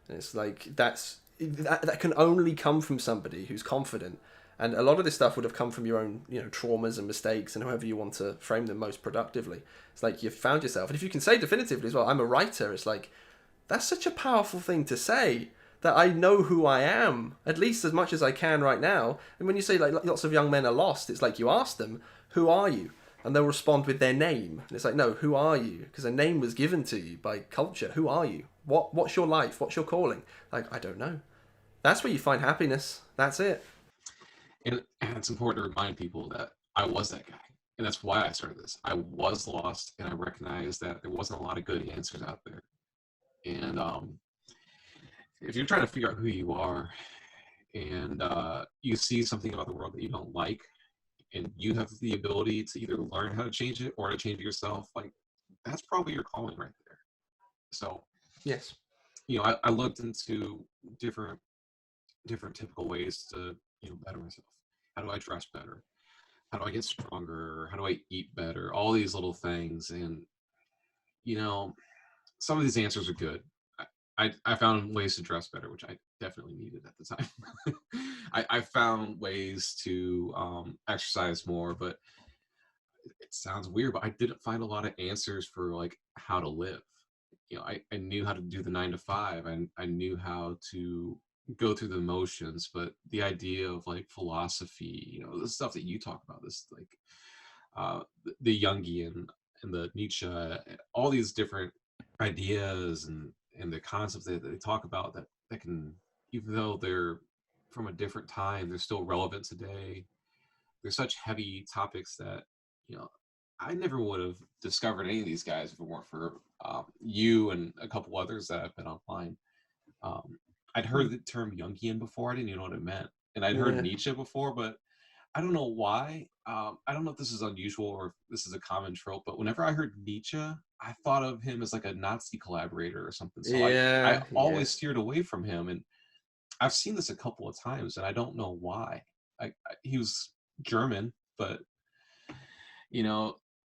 And it's like that can only come from somebody who's confident. And a lot of this stuff would have come from your own, traumas and mistakes, and however you want to frame them most productively. It's like you've found yourself. And if you can say definitively as well, I'm a writer, it's like, that's such a powerful thing to say, that I know who I am, at least as much as I can right now. And when you say like lots of young men are lost, it's like you ask them, who are you? And they'll respond with their name. And it's like, no, who are you? Because a name was given to you by culture. Who are you? What's your life? What's your calling? Like, I don't know. That's where you find happiness. That's it. And it's important to remind people that I was that guy. And that's why I started this. I was lost, and I recognized that there wasn't a lot of good answers out there. And if you're trying to figure out who you are, and you see something about the world that you don't like, and you have the ability to either learn how to change it or to change it yourself, like, that's probably your calling right there. So, yes, I looked into different typical ways to better myself. How do I dress better? how do I get stronger? How do I eat better? All these little things. And, you know, some of these answers are good. I found ways to dress better, which I definitely needed at the time. I found ways to exercise more, but it sounds weird, but I didn't find a lot of answers for like how to live. You know, I knew how to do the 9 to 5, and I knew how to go through the motions, but the idea of like philosophy, you know, the stuff that you talk about, this like the Jungian and the Nietzsche, all these different ideas and the concepts that they talk about that can, even though they're from a different time, they're still relevant today. They're such heavy topics that, you know, I never would have discovered any of these guys if it weren't for you and a couple others that I've been online. Um, I'd heard the term Jungian before. I didn't even know what it meant. And I'd heard Yeah. Nietzsche before, but I don't know why. I don't know if this is unusual or if this is a common trope, but whenever I heard Nietzsche, I thought of him as like a Nazi collaborator or something. So I Yeah, yeah. always steered away from him. And I've seen this a couple of times, and I don't know why. He was German, but, you know,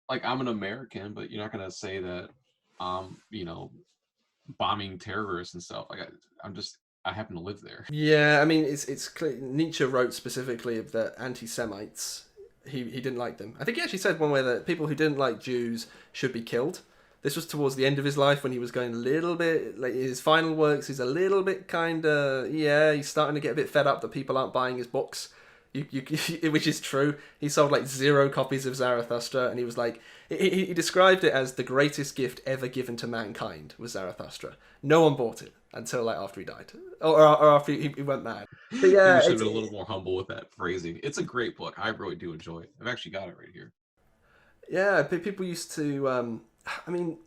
like, I'm an American, but you're not gonna say that you know, bombing terrorists and stuff. Like, I happen to live there. Yeah, I mean, it's clear. Nietzsche wrote specifically of the anti-Semites. He didn't like them. I think he actually said one way that people who didn't like Jews should be killed. This was towards the end of his life when he was going a little bit, like his final works. He's a little bit kind of, yeah. He's starting to get a bit fed up that people aren't buying his books. Which is true. He sold like 0 copies of Zarathustra, and he was like, he described it as the greatest gift ever given to mankind was Zarathustra. No one bought it until like after he died, or after he went mad. But Maybe yeah, I should have been a little more humble with that phrasing. It's a great book. I really do enjoy it. I've actually got it right here. yeah. People used to. I mean,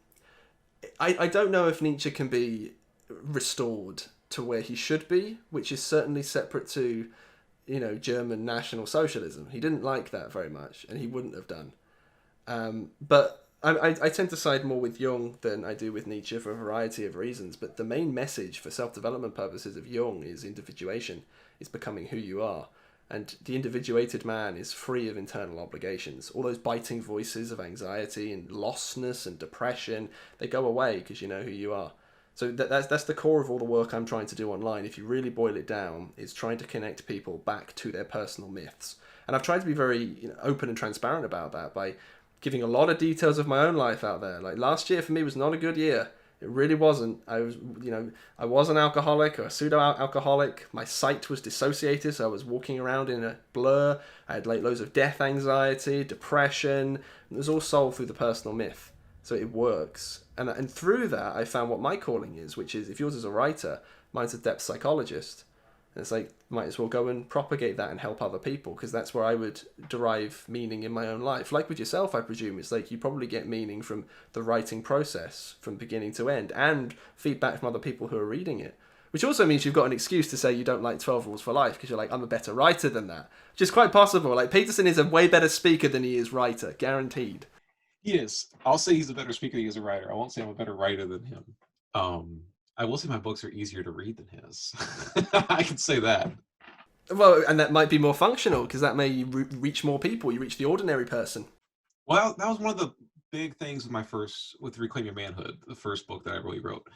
I don't know if Nietzsche can be restored to where he should be, which is certainly separate to, German National Socialism. He didn't like that very much, and he wouldn't have done. But I tend to side more with Jung than I do with Nietzsche for a variety of reasons. But the main message for self-development purposes of Jung is individuation, is becoming who you are. And the individuated man is free of internal obligations. All those biting voices of anxiety and lostness and depression, they go away because you know who you are. So that's the core of all the work I'm trying to do online. If you really boil it down, is trying to connect people back to their personal myths. And I've tried to be very open and transparent about that by giving a lot of details of my own life out there. Like last year for me was not a good year. It really wasn't. I was an alcoholic or a pseudo-alcoholic. My sight was dissociated, so I was walking around in a blur. I had like loads of death anxiety, depression. It was all solved through the personal myth. So it works. And through that, I found what my calling is, which is, if yours is a writer, mine's a depth psychologist. And it's like, might as well go and propagate that and help other people, because that's where I would derive meaning in my own life. Like with yourself, I presume, it's like you probably get meaning from the writing process, from beginning to end, and feedback from other people who are reading it. Which also means you've got an excuse to say you don't like 12 Rules for Life, because you're like, I'm a better writer than that. Which is quite possible. Like, Peterson is a way better speaker than he is writer, guaranteed. He is. I'll say he's a better speaker than he is a writer. I won't say I'm a better writer than him. I will say my books are easier to read than his. I can say that. Well, and that might be more functional, because that may reach more people. You reach the ordinary person. Well, that was one of the big things with Reclaim Your Manhood, the first book that I really wrote.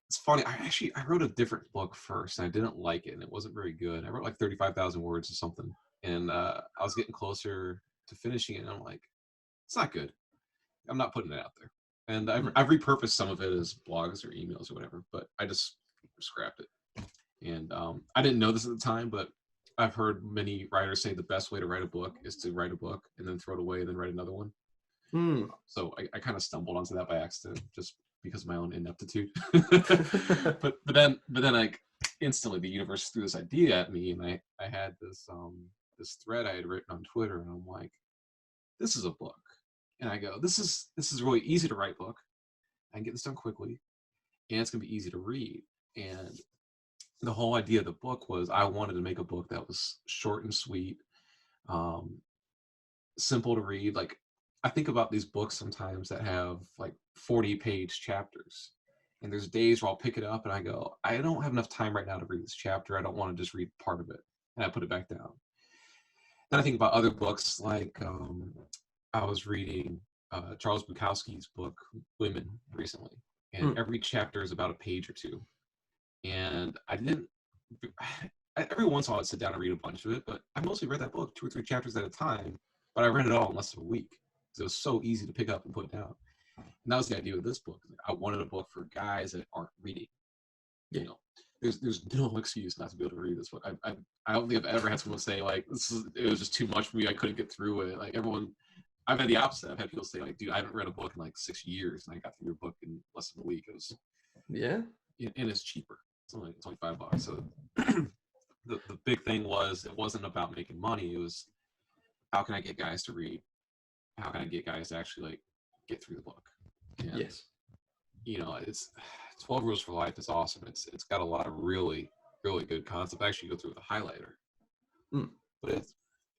It's funny. I wrote a different book first, and I didn't like it, and it wasn't very good. I wrote like 35,000 words or something, and I was getting closer to finishing it, and I'm like, it's not good. I'm not putting it out there. And I've repurposed some of it as blogs or emails or whatever, but I just scrapped it. And I didn't know this at the time, but I've heard many writers say the best way to write a book is to write a book and then throw it away and then write another one. So I kind of stumbled onto that by accident, just because of my own ineptitude. but then like instantly the universe threw this idea at me, and I had this thread I had written on Twitter, and I'm like, this is a book. And I go, this is really easy to write book. I can get this done quickly, and it's gonna be easy to read. And the whole idea of the book was I wanted to make a book that was short and sweet, simple to read. Like, I think about these books sometimes that have like 40-page chapters, and there's days where I'll pick it up and I go, I don't have enough time right now to read this chapter. I don't want to just read part of it, and I put it back down. Then I think about other books, like I was reading Charles Bukowski's book Women recently, and every chapter is about a page or two. And I didn't every once in a while I'd sit down and read a bunch of it, but I mostly read that book 2 or 3 chapters at a time. But I read it all in less than a week because it was so easy to pick up and put down. And that was the idea of this book. I wanted a book for guys that aren't reading. You know, there's no excuse not to be able to read this book. I don't think I've ever had someone say like it was just too much for me. I couldn't get through it. Like everyone, I've had the opposite. I've had people say like, dude, I haven't read a book in like 6 years, and I got through your book in less than a week. It was and it's cheaper. It's only $5. So the big thing was it wasn't about making money. It was how can I get guys to read? How can I get guys to actually like get through the book? And, Yes. You know, it's 12 Rules for Life is awesome. It's got a lot of really, really good concepts. I actually go through with a highlighter. But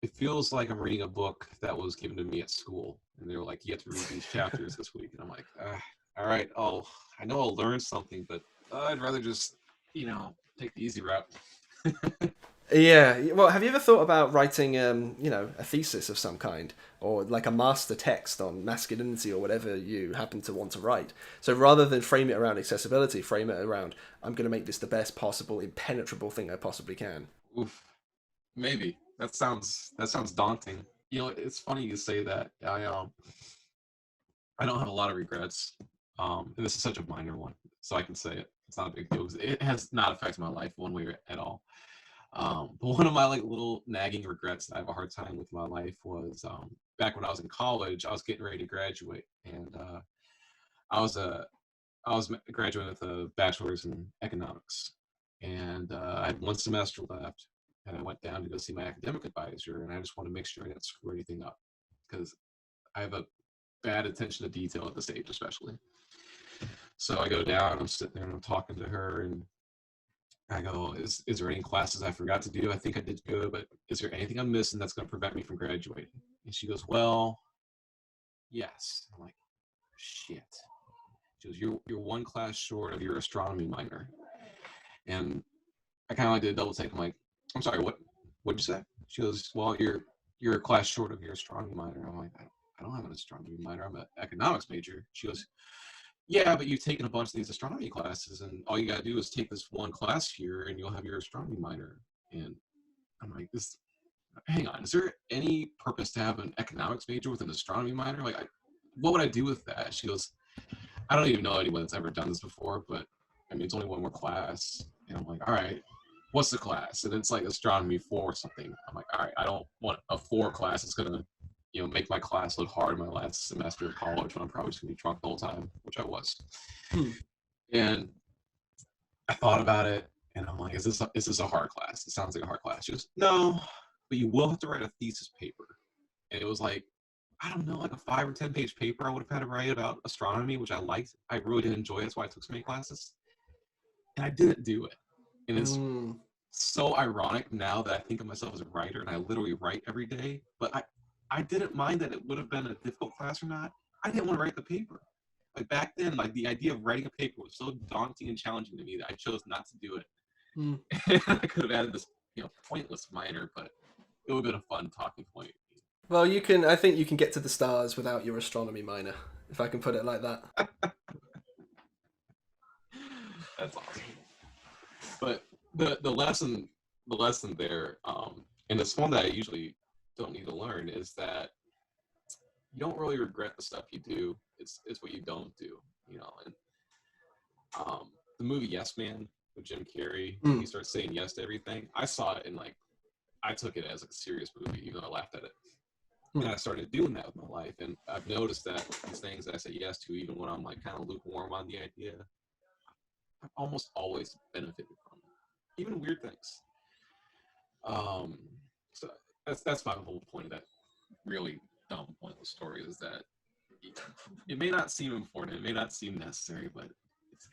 it feels like I'm reading a book that was given to me at school. And they were like, you have to read these chapters this week. And I'm like, all right, I know I'll learn something, but I'd rather just, you know, take the easy route. Yeah. Well, have you ever thought about writing, you know, a thesis of some kind, or like a master text on masculinity or whatever you happen to want to write? So rather than frame it around accessibility, frame it around, I'm going to make this the best possible, impenetrable thing I possibly can. Oof. Maybe that sounds daunting. You know, it's funny you say that. I don't have a lot of regrets. And this is such a minor one, so I can say it. It's not a big deal. It has not affected my life one way at all. But one of my like little nagging regrets that I have a hard time with my life was back when I was in college. I was getting ready to graduate, and I was graduating with a bachelor's in economics, and I had one semester left, and I went down to go see my academic advisor, and I just wanted to make sure I didn't screw anything up because I have a bad attention to detail at this age, especially. So I go down, I'm sitting there and I'm talking to her, and I go, is there any classes I forgot to do? I think I did good, but is there anything I'm missing that's going to prevent me from graduating? And she goes, well, yes. I'm like, shit. She goes, you're one class short of your astronomy minor. And I kind of like did a double take. I'm like, I'm sorry, what'd you say? She goes, well, you're a class short of your astronomy minor. I'm like, I don't have an astronomy minor. I'm an economics major. She goes, yeah, but you've taken a bunch of these astronomy classes, and all you got to do is take this one class here, and you'll have your astronomy minor. And I'm like, hang on, is there any purpose to have an economics major with an astronomy minor? Like, what would I do with that? She goes, I don't even know anyone that's ever done this before, but I mean, it's only one more class. And I'm like, all right, what's the class? And it's like astronomy 4 or something. I'm like, all right, I don't want a 4 class that's going to, you know, make my class look hard in my last semester of college when I'm probably just going to be drunk the whole time, which I was. And I thought about it, and I'm like, is this a hard class? It sounds like a hard class. She goes, no, but you will have to write a thesis paper. And it was like, I don't know, like a 5 or 10 page paper I would have had to write about astronomy, which I liked. I really did enjoy it. That's why I took so many classes. And I didn't do it. And it's so ironic now that I think of myself as a writer, and I literally write every day. But I didn't mind that it would have been a difficult class or not. I didn't want to write the paper. Like back then, like the idea of writing a paper was so daunting and challenging to me that I chose not to do it. I could have added this, you know, pointless minor, but it would have been a fun talking point. Well, I think you can get to the stars without your astronomy minor, if I can put it like that. That's awesome. But the lesson there, and it's one that I usually don't need to learn, is that you don't really regret the stuff you do. It's what you don't do, you know. And the movie Yes Man with Jim Carrey, he starts saying yes to everything. I saw it and like I took it as a serious movie, even though I laughed at it. And I started doing that with my life, and I've noticed that these things that I say yes to, even when I'm like kind of lukewarm on the idea, I've almost always benefited from it, even weird things. So that's my whole point of that really dumb, pointless story, is that it may not seem important, it may not seem necessary, but it's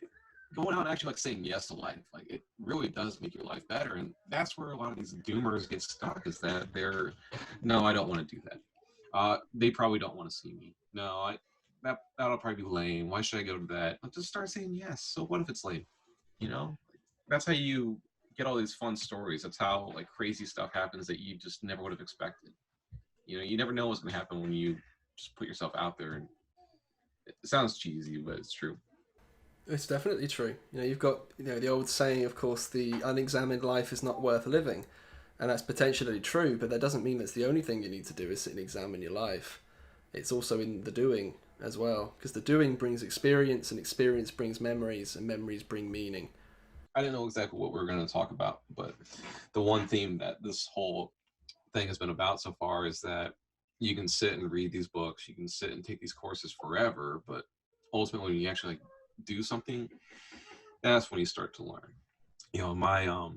going out and actually like saying yes to life, like it really does make your life better. And that's where a lot of these doomers get stuck, is that no, I don't want to do that. They probably don't want to see me. No, that'll probably be lame. Why should I go to that? I'll just start saying yes. So what if it's lame? You know, that's how you get all these fun stories. That's how like crazy stuff happens that you just never would have expected. You know, you never know what's going to happen when you just put yourself out there. And it sounds cheesy, but it's true. It's definitely true. You know, you've got, you know, the old saying, of course, the unexamined life is not worth living, and that's potentially true. But that doesn't mean that's the only thing you need to do is sit and examine your life. It's also in the doing as well, because the doing brings experience, and experience brings memories, and memories bring meaning. I didn't know exactly what we were going to talk about, but the one theme that this whole thing has been about so far is that you can sit and read these books, you can sit and take these courses forever, but ultimately when you actually like do something, that's when you start to learn. You know,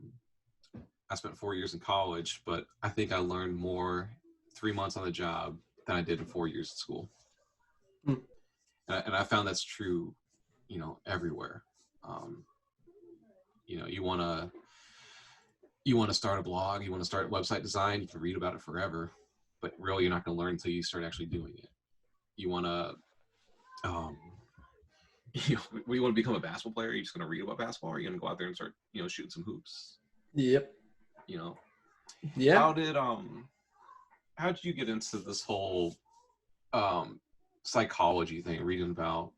I spent 4 years in college, but I think I learned more 3 months on the job than I did in 4 years at school. Mm. And I found that's true, you know, everywhere. You know, you want to start a blog, you want to start website design, you can read about it forever, but really you're not going to learn until you start actually doing it. You want to you want to become a basketball player, you're just going to read about basketball, or you're going to go out there and start, you know, shooting some hoops. Yep. You know, Yeah. How did you get into this whole psychology thing, reading about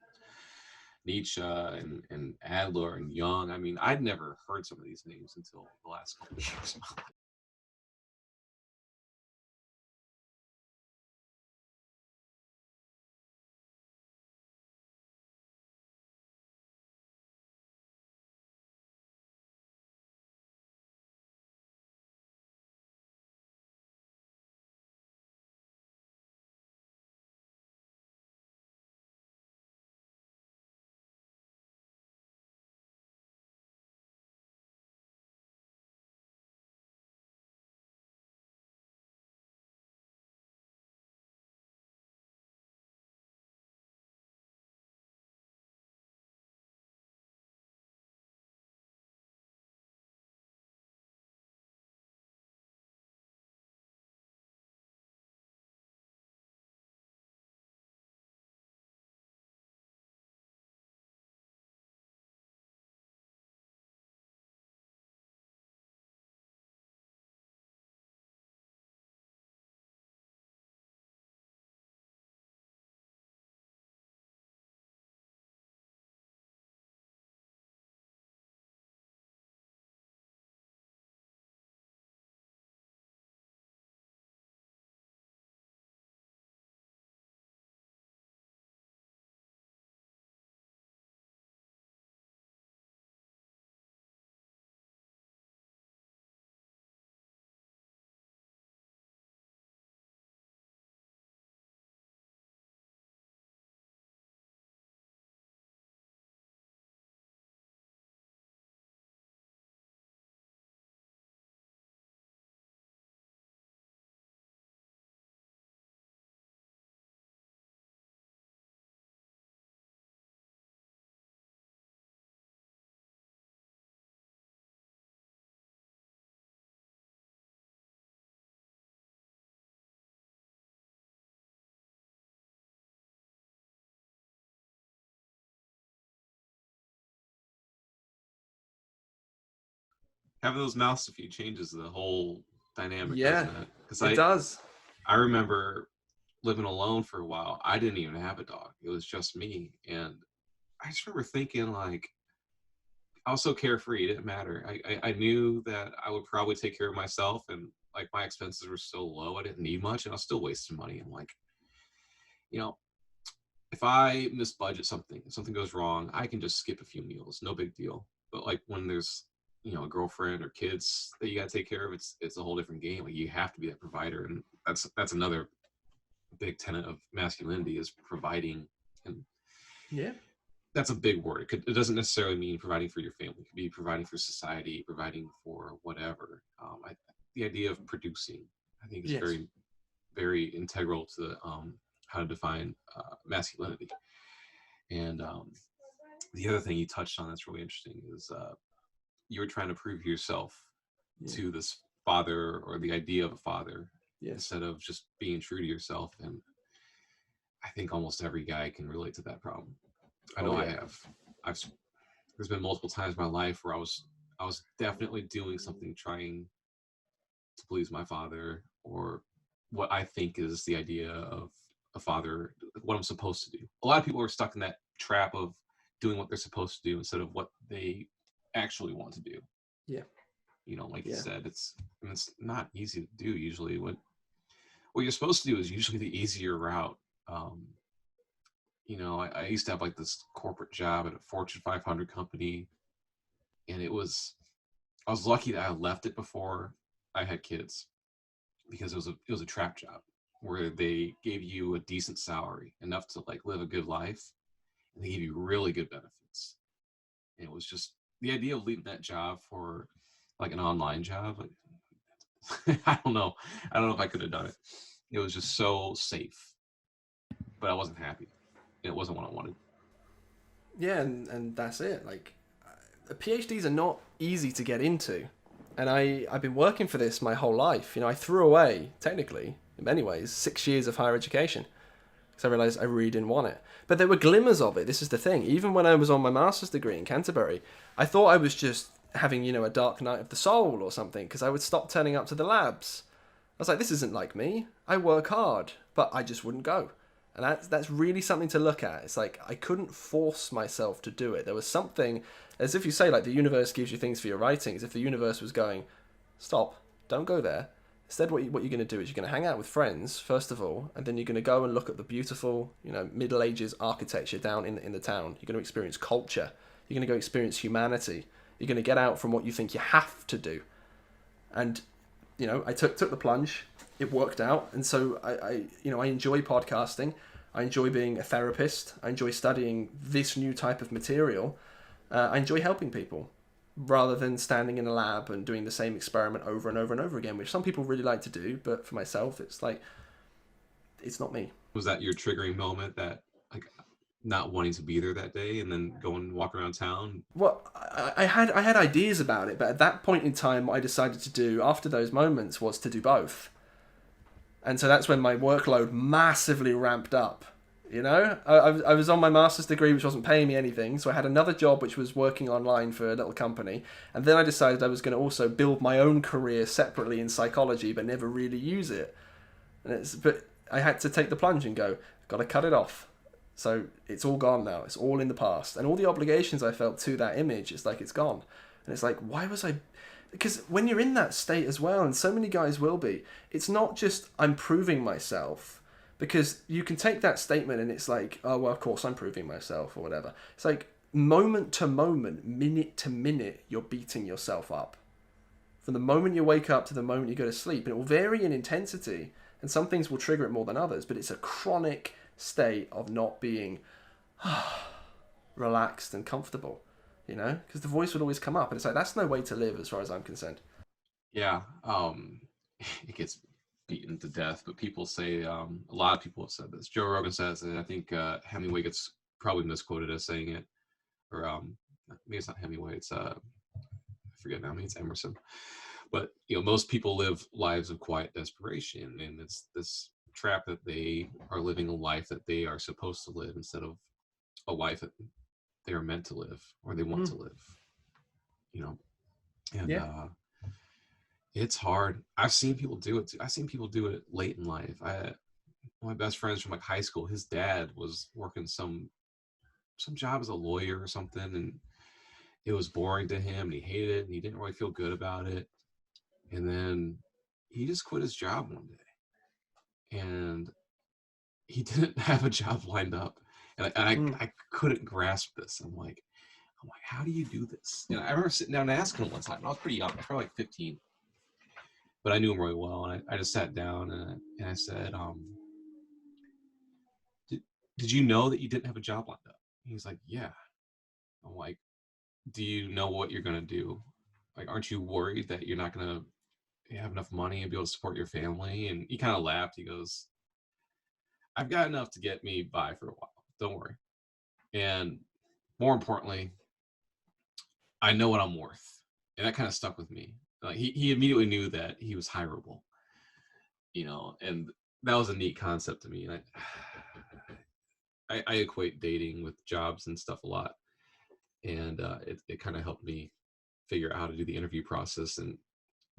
Nietzsche and Adler and Jung? I mean, I'd never heard some of these names until the last couple of years. Having those mouths to feed changes the whole dynamic, Yeah, doesn't it? Because it does. I remember living alone for a while. I didn't even have a dog. It was just me. And I just remember thinking, like, I was so carefree. It didn't matter. I knew that I would probably take care of myself, and like my expenses were so low, I didn't need much, and I was still wasting money. I'm like, you know, if I misbudget something, if something goes wrong, I can just skip a few meals. No big deal. But like when there's, you know, a girlfriend or kids that you got to take care of, it's a whole different game. Like you have to be that provider, and that's another big tenet of masculinity is providing. And Yeah. that's a big word. It doesn't necessarily mean providing for your family. It could be providing for society, providing for whatever. The idea of producing, I think, is Yes. very, very integral to how to define masculinity. And the other thing you touched on that's really interesting is you were trying to prove yourself to this father, or the idea of a father, instead of just being true to yourself. And I think almost every guy can relate to that problem. I know I have. There's been multiple times in my life where I was definitely doing something trying to please my father, or what I think is the idea of a father, what I'm supposed to do. A lot of people are stuck in that trap of doing what they're supposed to do instead of what they actually want to do. Yeah. Like you Yeah. said, it's not easy to do usually. What you're supposed to do is usually the easier route. Um, I used to have like this corporate job at a Fortune 500 company, and I was lucky that I left it before I had kids, because it was a trap job where they gave you a decent salary, enough to like live a good life, and they gave you really good benefits. And it was just the idea of leaving that job for like an online job. Like, I don't know. I don't know if I could have done it. It was just so safe, but I wasn't happy. It wasn't what I wanted. Yeah, and that's it. Like, PhDs are not easy to get into. And I've been working for this my whole life. I threw away, technically, in many ways, 6 years of higher education. Because I realised I really didn't want it. But there were glimmers of it. This is the thing. Even when I was on my master's degree in Canterbury, I thought I was just having, a dark night of the soul or something, because I would stop turning up to the labs. I was like, this isn't like me. I work hard, but I just wouldn't go. And that's really something to look at. It's like, I couldn't force myself to do it. There was something, as if you say, like, the universe gives you things for your writing, as if the universe was going, stop, don't go there. Instead, what you're going to do is you're going to hang out with friends, first of all, and then you're going to go and look at the beautiful, Middle Ages architecture down in the town. You're going to experience culture. You're going to go experience humanity. You're going to get out from what you think you have to do. And, I took the plunge. It worked out. And so I enjoy podcasting. I enjoy being a therapist. I enjoy studying this new type of material. I enjoy helping people, rather than standing in a lab and doing the same experiment over and over and over again, which some people really like to do. But for myself, it's like, it's not me. Was that your triggering moment, that like not wanting to be there that day and then go and walk around town? Well, I had ideas about it, but at that point in time, what I decided to do after those moments was to do both. And so that's when my workload massively ramped up. I was on my master's degree, which wasn't paying me anything. So I had another job, which was working online for a little company. And then I decided I was going to also build my own career separately in psychology, but never really use it. But I had to take the plunge and go, got to cut it off. So it's all gone now. It's all in the past. And all the obligations I felt to that image, it's like, it's gone. And it's like, why was I... Because when you're in that state as well, and so many guys will be, it's not just I'm proving myself, because you can take that statement and it's like, oh, well, of course I'm proving myself or whatever. It's like moment to moment, minute to minute, you're beating yourself up. From the moment you wake up to the moment you go to sleep. And it will vary in intensity, and some things will trigger it more than others, but it's a chronic state of not being relaxed and comfortable. Because the voice would always come up, and it's like, that's no way to live as far as I'm concerned. Yeah. It gets beaten to death, but people say, a lot of people have said this. Joe Rogan says it. I think Hemingway gets probably misquoted as saying it, or maybe it's not Hemingway. It's I forget now. Maybe it's Emerson. But most people live lives of quiet desperation, and it's this trap that they are living a life that they are supposed to live instead of a life that they are meant to live, or they want to live. And Yeah. It's hard. I've seen people do it too. I've seen people do it late in life. My best friends from like high school, his dad was working some job as a lawyer or something, and it was boring to him, and he hated it, and he didn't really feel good about it. And then he just quit his job one day, and he didn't have a job lined up. And I couldn't grasp this. I'm like, how do you do this? And I remember sitting down and asking him one time. I was pretty young, probably like 15. But I knew him really well, and I just sat down and I said, did you know that you didn't have a job lined up? And he's like, yeah. I'm like, do you know what you're going to do? Like, aren't you worried that you're not going to have enough money and be able to support your family? And he kind of laughed. He goes, I've got enough to get me by for a while. Don't worry. And more importantly, I know what I'm worth. And that kind of stuck with me. Like, he immediately knew that he was hireable, and that was a neat concept to me. And I equate dating with jobs and stuff a lot. And it kind of helped me figure out how to do the interview process. And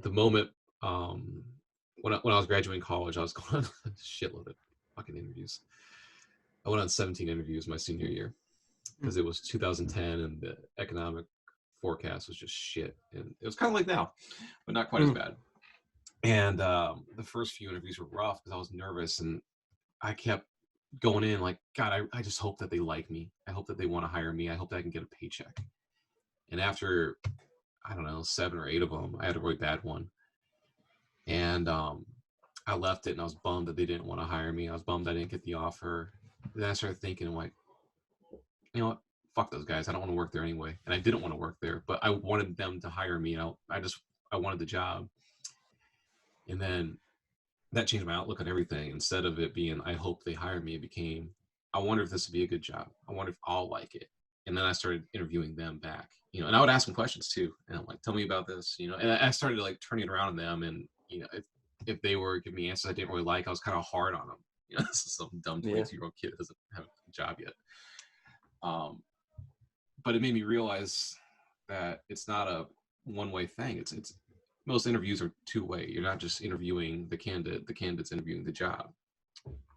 the moment when I was graduating college, I was going on a shitload of fucking interviews. I went on 17 interviews my senior year because it was 2010 and the economic forecast was just shit. And it was kind of like now, but not quite as bad. And the first few interviews were rough because I was nervous, and I kept going in like, God, I just hope that they like me. I hope that they want to hire me. I hope that I can get a paycheck. And after, I don't know, 7 or 8 of them, I had a really bad one. And I left it, and I was bummed that they didn't want to hire me. I was bummed I didn't get the offer. Then I started thinking, like, you know what? Fuck those guys. I don't want to work there anyway. And I didn't want to work there, but I wanted them to hire me. And I wanted the job. And then that changed my outlook on everything. Instead of it being, I hope they hire me, it became, I wonder if this would be a good job. I wonder if I'll like it. And then I started interviewing them back, you know, and I would ask them questions too. And I'm like, tell me about this, you know, and I started like turning it around on them. And, you know, if they were giving me answers I didn't really like, I was kind of hard on them. You know, this is some dumb 22-year-old kid that doesn't have a job yet. But it made me realize that it's not a one-way thing. It's most interviews are two-way. You're not just interviewing the candidate, the candidate's interviewing the job.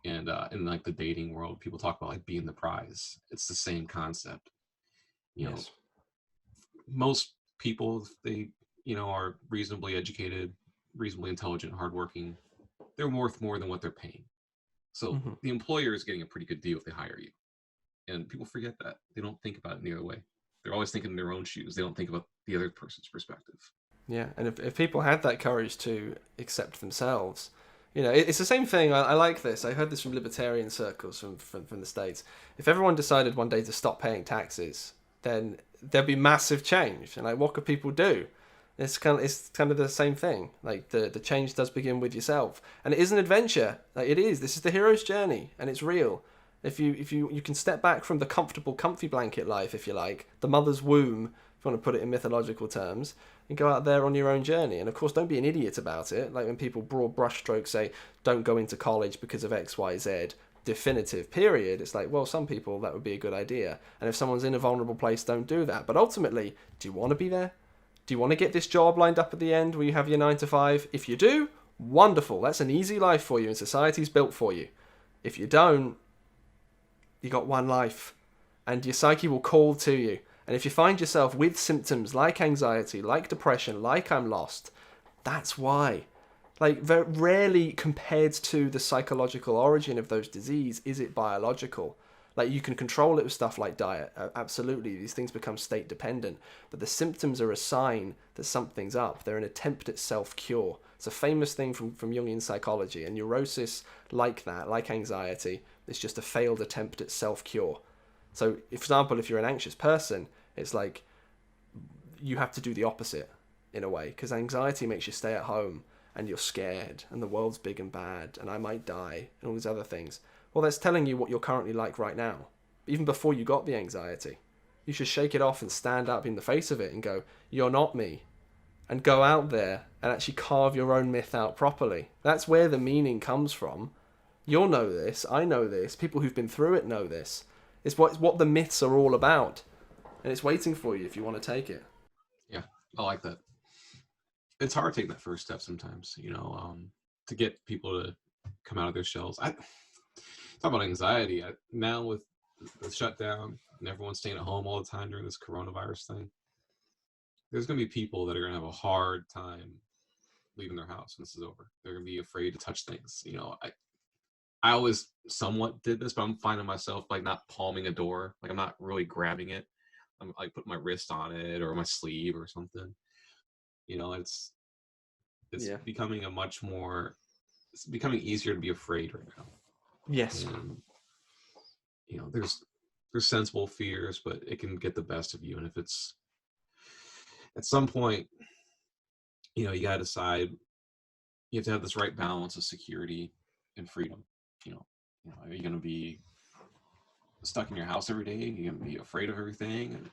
And in like the dating world, people talk about like being the prize. It's the same concept. You know, most people, they, you know, are reasonably educated, reasonably intelligent, hardworking. They're worth more than what they're paying. So the employer is getting a pretty good deal if they hire you. And people forget that. They don't think about it in the other way. They're always thinking in their own shoes. They don't think about the other person's perspective. Yeah, and if people had that courage to accept themselves, you know, it's the same thing. I like this. I heard this from libertarian circles from the States. If everyone decided one day to stop paying taxes, then there'd be massive change. And like, what could people do? It's kind of the same thing. Like the change does begin with yourself, and it is an adventure. Like it is. This is the hero's journey, and it's real. If you can step back from the comfy blanket life, if you like, the mother's womb, if you want to put it in mythological terms, and go out there on your own journey. And of course, don't be an idiot about it. Like when people broad brushstrokes say, don't go into college because of X, Y, Z, definitive period. It's like, well, some people that would be a good idea. And if someone's in a vulnerable place, don't do that. But ultimately, do you want to be there? Do you want to get this job lined up at the end where you have your 9 to 5? If you do, wonderful. That's an easy life for you and society's built for you. If you don't, you got one life and your psyche will call to you. And if you find yourself with symptoms like anxiety, like depression, like I'm lost, that's why. Like, very rarely compared to the psychological origin of those disease, is it biological. Like, you can control it with stuff like diet. Absolutely, these things become state dependent. But the symptoms are a sign that something's up. They're an attempt at self-cure. It's a famous thing from Jungian psychology. And neurosis, like that, like anxiety, is just a failed attempt at self-cure. So, for example, if you're an anxious person, it's like you have to do the opposite in a way. Because anxiety makes you stay at home and you're scared and the world's big and bad and I might die and all these other things. Well, that's telling you what you're currently like right now. Even before you got the anxiety. You should shake it off and stand up in the face of it and go, you're not me. And go out there and actually carve your own myth out properly. That's where the meaning comes from. You'll know this. I know this. People who've been through it know this. It's what the myths are all about. And it's waiting for you if you want to take it. Yeah, I like that. It's hard taking that first step sometimes, you know, to get people to come out of their shells. Talk about anxiety. Now with the shutdown and everyone staying at home all the time during this coronavirus thing, there's going to be people that are going to have a hard time leaving their house when this is over. They're going to be afraid to touch things. You know, I always somewhat did this, but I'm finding myself like not palming a door. Like I'm not really grabbing it. I'm like putting my wrist on it or my sleeve or something. You know, it's becoming it's becoming easier to be afraid right now. Yes. And, you know, there's sensible fears, but it can get the best of you. And if it's at some point, you know, you got to decide, you have to have this right balance of security and freedom. You know, are you going to be stuck in your house every day? Are you going to be afraid of everything? And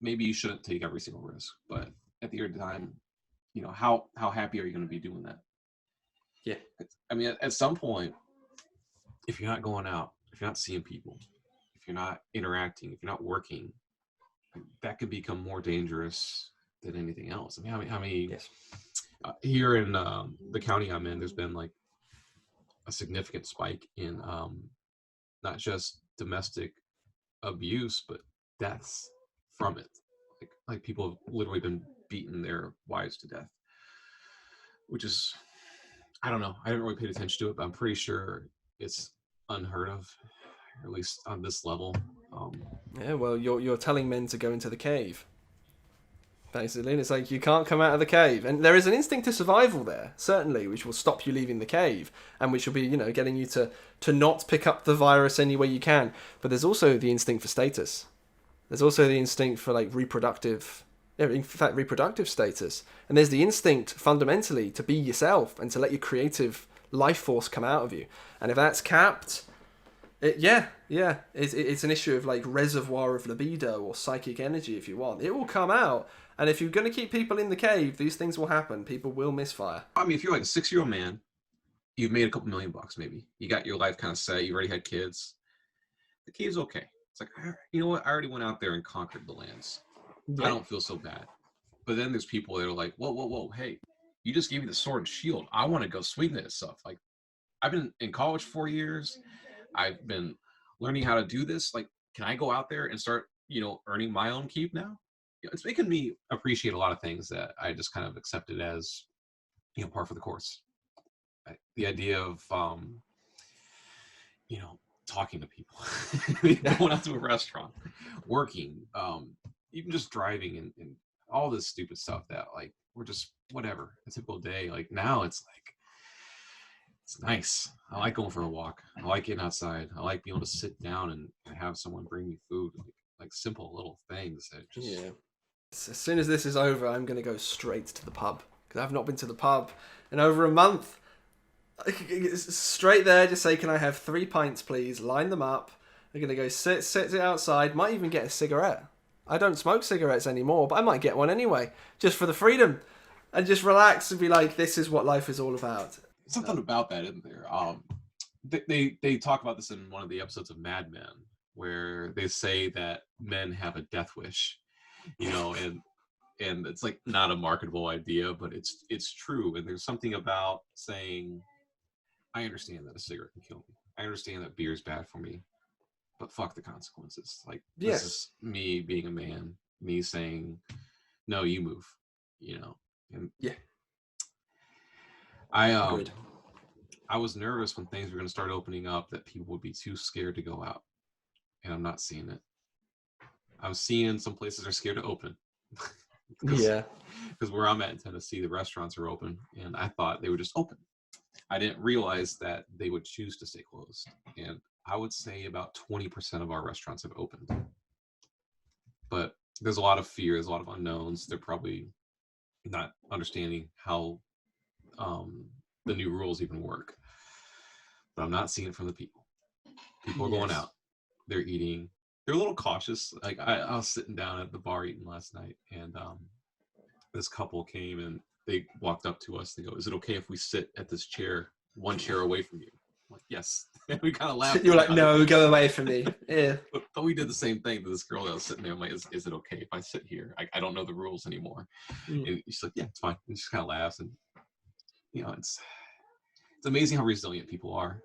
maybe you shouldn't take every single risk, but at the end of the time, you know, how happy are you going to be doing that? Yeah. I mean, at some point, if you're not going out, if you're not seeing people, if you're not interacting, if you're not working, that could become more dangerous than anything else. I mean, how many Yes. here in the county I'm in, there's been like a significant spike in not just domestic abuse, but deaths from it. Like people have literally been beating their wives to death, which is, I don't know. I haven't really paid attention to it, but I'm pretty sure it's unheard of, or at least on this level. Yeah, well, you're telling men to go into the cave. Basically, and it's like you can't come out of the cave, and there is an instinct to survival there, certainly, which will stop you leaving the cave, and which will be, getting you to not pick up the virus any way you can. But there's also the instinct for status. There's also the instinct for like reproductive status, and there's the instinct fundamentally to be yourself and to let your creative life force come out of you. And if that's capped, it's an issue of like reservoir of libido or psychic energy, if you want. It will come out. And if you're going to keep people in the cave, these things will happen. People will misfire. I mean, if you're like a 6-year-old man, you've made a couple $1 million, maybe. You got your life kind of set. You already had kids. The cave's okay. It's like, you know what? I already went out there and conquered the lands. Yeah. I don't feel so bad. But then there's people that are like, whoa. Hey, you just gave me the sword and shield. I want to go swing this stuff. Like, I've been in college 4 years. I've been learning how to do this. Like, can I go out there and start, earning my own keep now? It's making me appreciate a lot of things that I just kind of accepted as, par for the course. The idea of, talking to people, going out to a restaurant, working, even just driving and all this stupid stuff that like, we're just whatever, a typical day. Like now it's like, it's nice. I like going for a walk. I like getting outside. I like being able to sit down and have someone bring me food. Like simple little things that just... Yeah. As soon as this is over, I'm going to go straight to the pub because I've not been to the pub in over a month. Straight there, just say, can I have 3 pints, please? Line them up. I'm going to go sit it outside. Might even get a cigarette. I don't smoke cigarettes anymore, but I might get one anyway, just for the freedom. And just relax and be like, this is what life is all about. Something about that, isn't there? They talk about this in one of the episodes of Mad Men, where they say that men have a death wish, and it's like not a marketable idea, but it's true. And there's something about saying, I understand that a cigarette can kill me. I understand that beer is bad for me, but fuck the consequences. Like, this is me being a man, me saying, no, you move, and I was nervous when things were going to start opening up that people would be too scared to go out, and I'm not seeing it. I'm seeing some places are scared to open. Because where I'm at in Tennessee, the restaurants are open, and I thought they would just open. I didn't realize that they would choose to stay closed. And I would say about 20% of our restaurants have opened. But there's a lot of fear, there's a lot of unknowns. They're probably not understanding how the new rules even work. But I'm not seeing it from the people. People are going out. They're eating. They're a little cautious. Like I was sitting down at the bar eating last night, and this couple came and they walked up to us. They go, "Is it okay if we sit at this chair, one chair away from you?" I'm like, yes. And we kind of laughed. You're like, "No, go away from me." Yeah. But we did the same thing to this girl that was sitting there. I'm like, is it okay if I sit here? I don't know the rules anymore. And she's like, yeah, it's fine. And she kind of laughs, and it's amazing how resilient people are.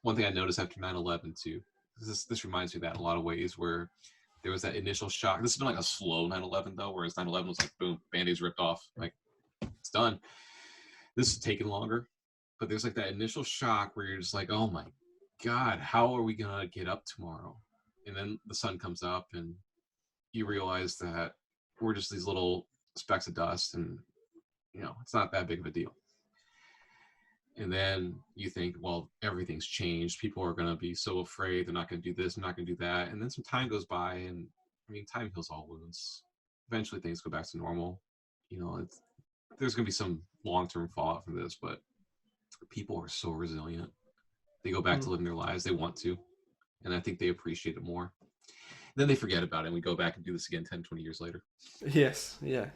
One thing I noticed after 9/11 too. This reminds me of that in a lot of ways, where there was that initial shock. This has been like a slow 9/11 though, whereas 9/11 was like, boom, Band-Aids ripped off, like it's done. This is taking longer, but there's like that initial shock where you're just like, oh my God, how are we gonna get up tomorrow? And then the sun comes up and you realize that we're just these little specks of dust, and it's not that big of a deal. And then you think, well, everything's changed. People are going to be so afraid. They're not going to do this. They're not going to do that. And then some time goes by, and time heals all wounds. Eventually things go back to normal. There's going to be some long-term fallout from this, but people are so resilient. They go back to living their lives. They want to. And I think they appreciate it more. Then they forget about it, and we go back and do this again 10, 20 years later. Yes. Yeah.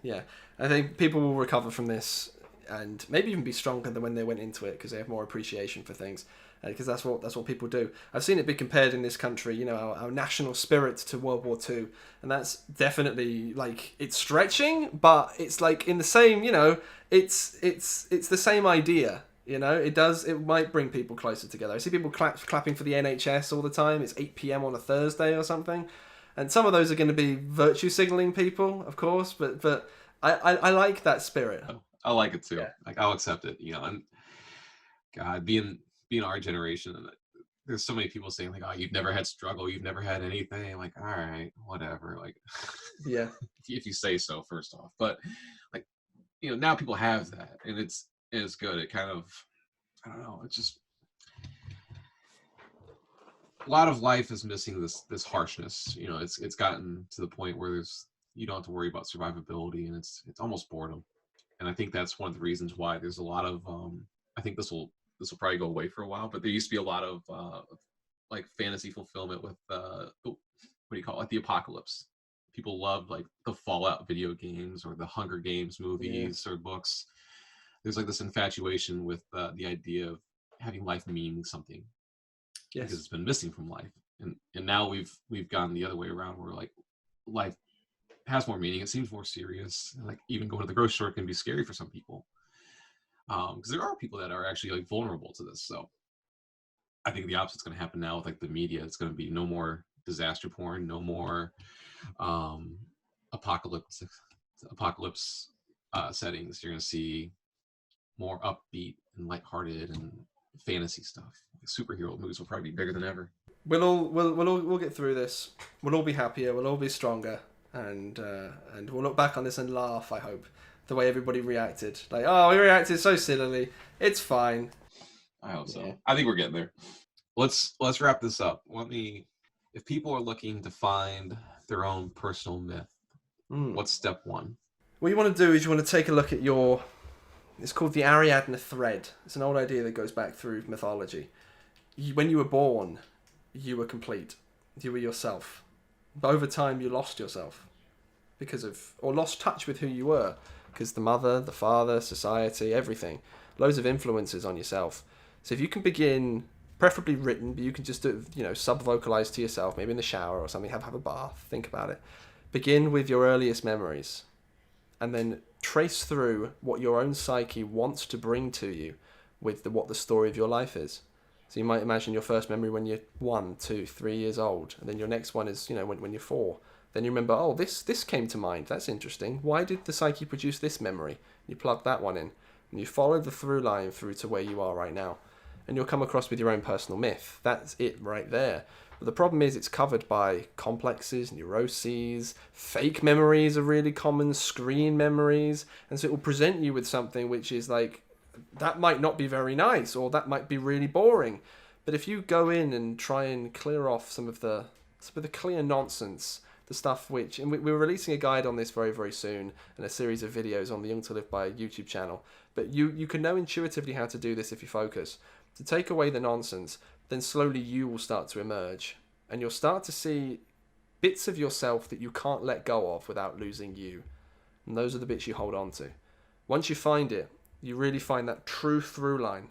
I think people will recover from this and maybe even be stronger than when they went into it, because they have more appreciation for things. because that's what people do. I've seen it be compared in this country, you know, our national spirit to World War II, and that's definitely like it's stretching, but it's like in the same, you know, it's the same idea. You know, it might bring people closer together. I see people clapping for the NHS all the time. It's 8 p.m. on a Thursday or something, and some of those are going to be virtue signaling people, of course, but I like that spirit. I like it too. Yeah. Like I'll accept it, you know. And God, being our generation, and there's so many people saying like, "Oh, you've never had struggle, you've never had anything." I'm like, all right, whatever. Like, Yeah, if you say so, first off. But like, you know, now people have that, and it's good. It kind of, I don't know. It's just a lot of life is missing this harshness. You know, it's gotten to the point where you don't have to worry about survivability, and it's almost boredom. And I think that's one of the reasons why there's a lot of I think this will probably go away for a while, but there used to be a lot of like fantasy fulfillment with what do you call it, like the apocalypse. People loved like the Fallout video games or the Hunger Games movies or books. There's like this infatuation with the idea of having life meaning something, because it's been missing from life, and now we've gone the other way around, where like life has more meaning. It seems more serious. Like even going to the grocery store can be scary for some people, because there are people that are actually like vulnerable to this. So I think the opposite's going to happen now with like the media. It's going to be no more disaster porn, no more apocalypse settings. You're going to see more upbeat and lighthearted and fantasy stuff. Like superhero movies will probably be bigger than ever. We'll get through this. We'll all be happier. We'll all be stronger, and we'll look back on this and laugh. I hope the way everybody reacted, like, oh, we reacted so sillily. It's fine. I hope so. Yeah. I think we're getting there. Let's wrap this up. If people are looking to find their own personal myth, what's step one? What you want to do is you want to take a look at it's called the Ariadna Thread. It's an old idea that goes back through mythology. When you were born, you were complete. You were yourself. But over time, you lost yourself or lost touch with who you were, because the mother, the father, society, everything, loads of influences on yourself. So if you can begin, preferably written, but you can just do, you know, sub-vocalize to yourself, maybe in the shower or something, have a bath, think about it. Begin with your earliest memories, and then trace through what your own psyche wants to bring to you with what the story of your life is. So you might imagine your first memory when you're 1, 2, 3 years old, and then your next one is, you know, when you're 4. Then you remember, oh, this came to mind. That's interesting. Why did the psyche produce this memory? You plug that one in, and you follow the through line through to where you are right now, and you'll come across with your own personal myth. That's it right there. But the problem is it's covered by complexes, neuroses, fake memories are really common, screen memories, and so it will present you with something which is like, that might not be very nice, or that might be really boring. But if you go in and try and clear off some of the clear nonsense, the stuff which, and we're releasing a guide on this very, very soon, and a series of videos on the Jung To Live By YouTube channel, but you can know intuitively how to do this if you focus. To take away the nonsense, then slowly you will start to emerge, and you'll start to see bits of yourself that you can't let go of without losing you. And those are the bits you hold on to. Once you find it, you really find that true through line,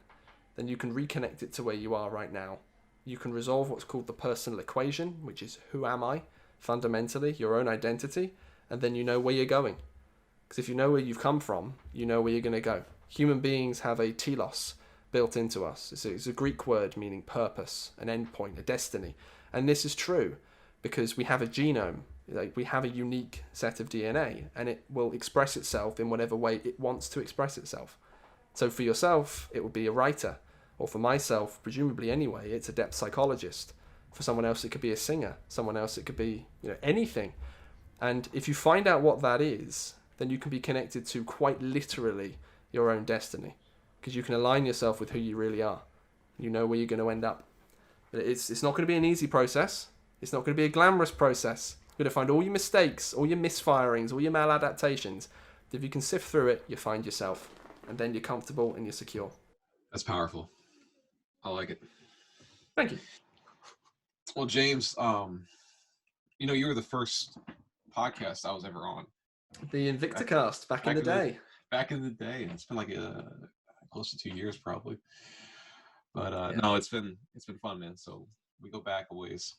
then you can reconnect it to where you are right now. You can resolve what's called the personal equation, which is who am I, fundamentally, your own identity, and then you know where you're going. Because if you know where you've come from, you know where you're going to go. Human beings have a telos built into us. It's a Greek word meaning purpose, an endpoint, a destiny. And this is true because we have a genome. Like, we have a unique set of DNA, and it will express itself in whatever way it wants to express itself. So for yourself, it would be a writer, or for myself, presumably anyway, it's a depth psychologist. For someone else, it could be a singer. Someone else, it could be, you know, anything. And if you find out what that is, then you can be connected to quite literally your own destiny, because you can align yourself with who you really are. You know where you're going to end up. But it's not going to be an easy process. It's not going to be a glamorous process. You're going to find all your mistakes, all your misfirings, all your maladaptations. If you can sift through it, you find yourself, and then you're comfortable and you're secure. That's powerful. I like it. Thank you. Well, James, you know, you were the first podcast I was ever on. The Invicticast back in the day. Back in the day. It's been like close to 2 years probably. But no, it's been fun, man. So we go back a ways.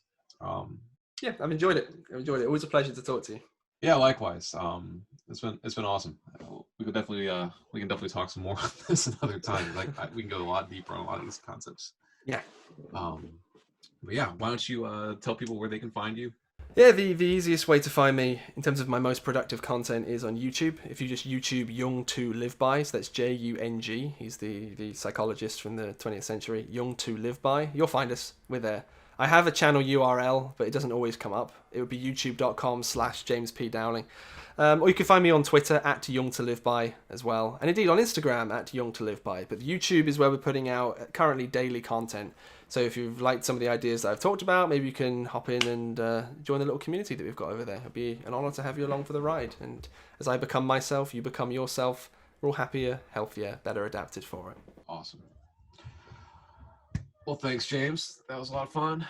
Yeah, I've enjoyed it. Always a pleasure to talk to you. Yeah, likewise. It's been awesome. We can definitely talk some more on this another time. Like we can go a lot deeper on a lot of these concepts. Yeah. But yeah, why don't you tell people where they can find you? Yeah, the easiest way to find me in terms of my most productive content is on YouTube. If you just YouTube Jung To Live By, so that's Jung. He's the psychologist from the 20th century. Jung To Live By. You'll find us. We're there. I have a channel URL, but it doesn't always come up. It would be youtube.com/James P. Dowling. Or you can find me on Twitter at Jung To Live By as well. And indeed on Instagram at Jung To Live By. But YouTube is where we're putting out currently daily content. So if you've liked some of the ideas that I've talked about, maybe you can hop in and join the little community that we've got over there. It'd be an honor to have you along for the ride. And as I become myself, you become yourself. We're all happier, healthier, better adapted for it. Awesome. Well, thanks, James. That was a lot of fun.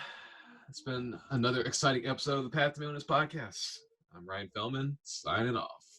It's been another exciting episode of the Path to Manliness podcast. I'm Ryan Feldman, signing off.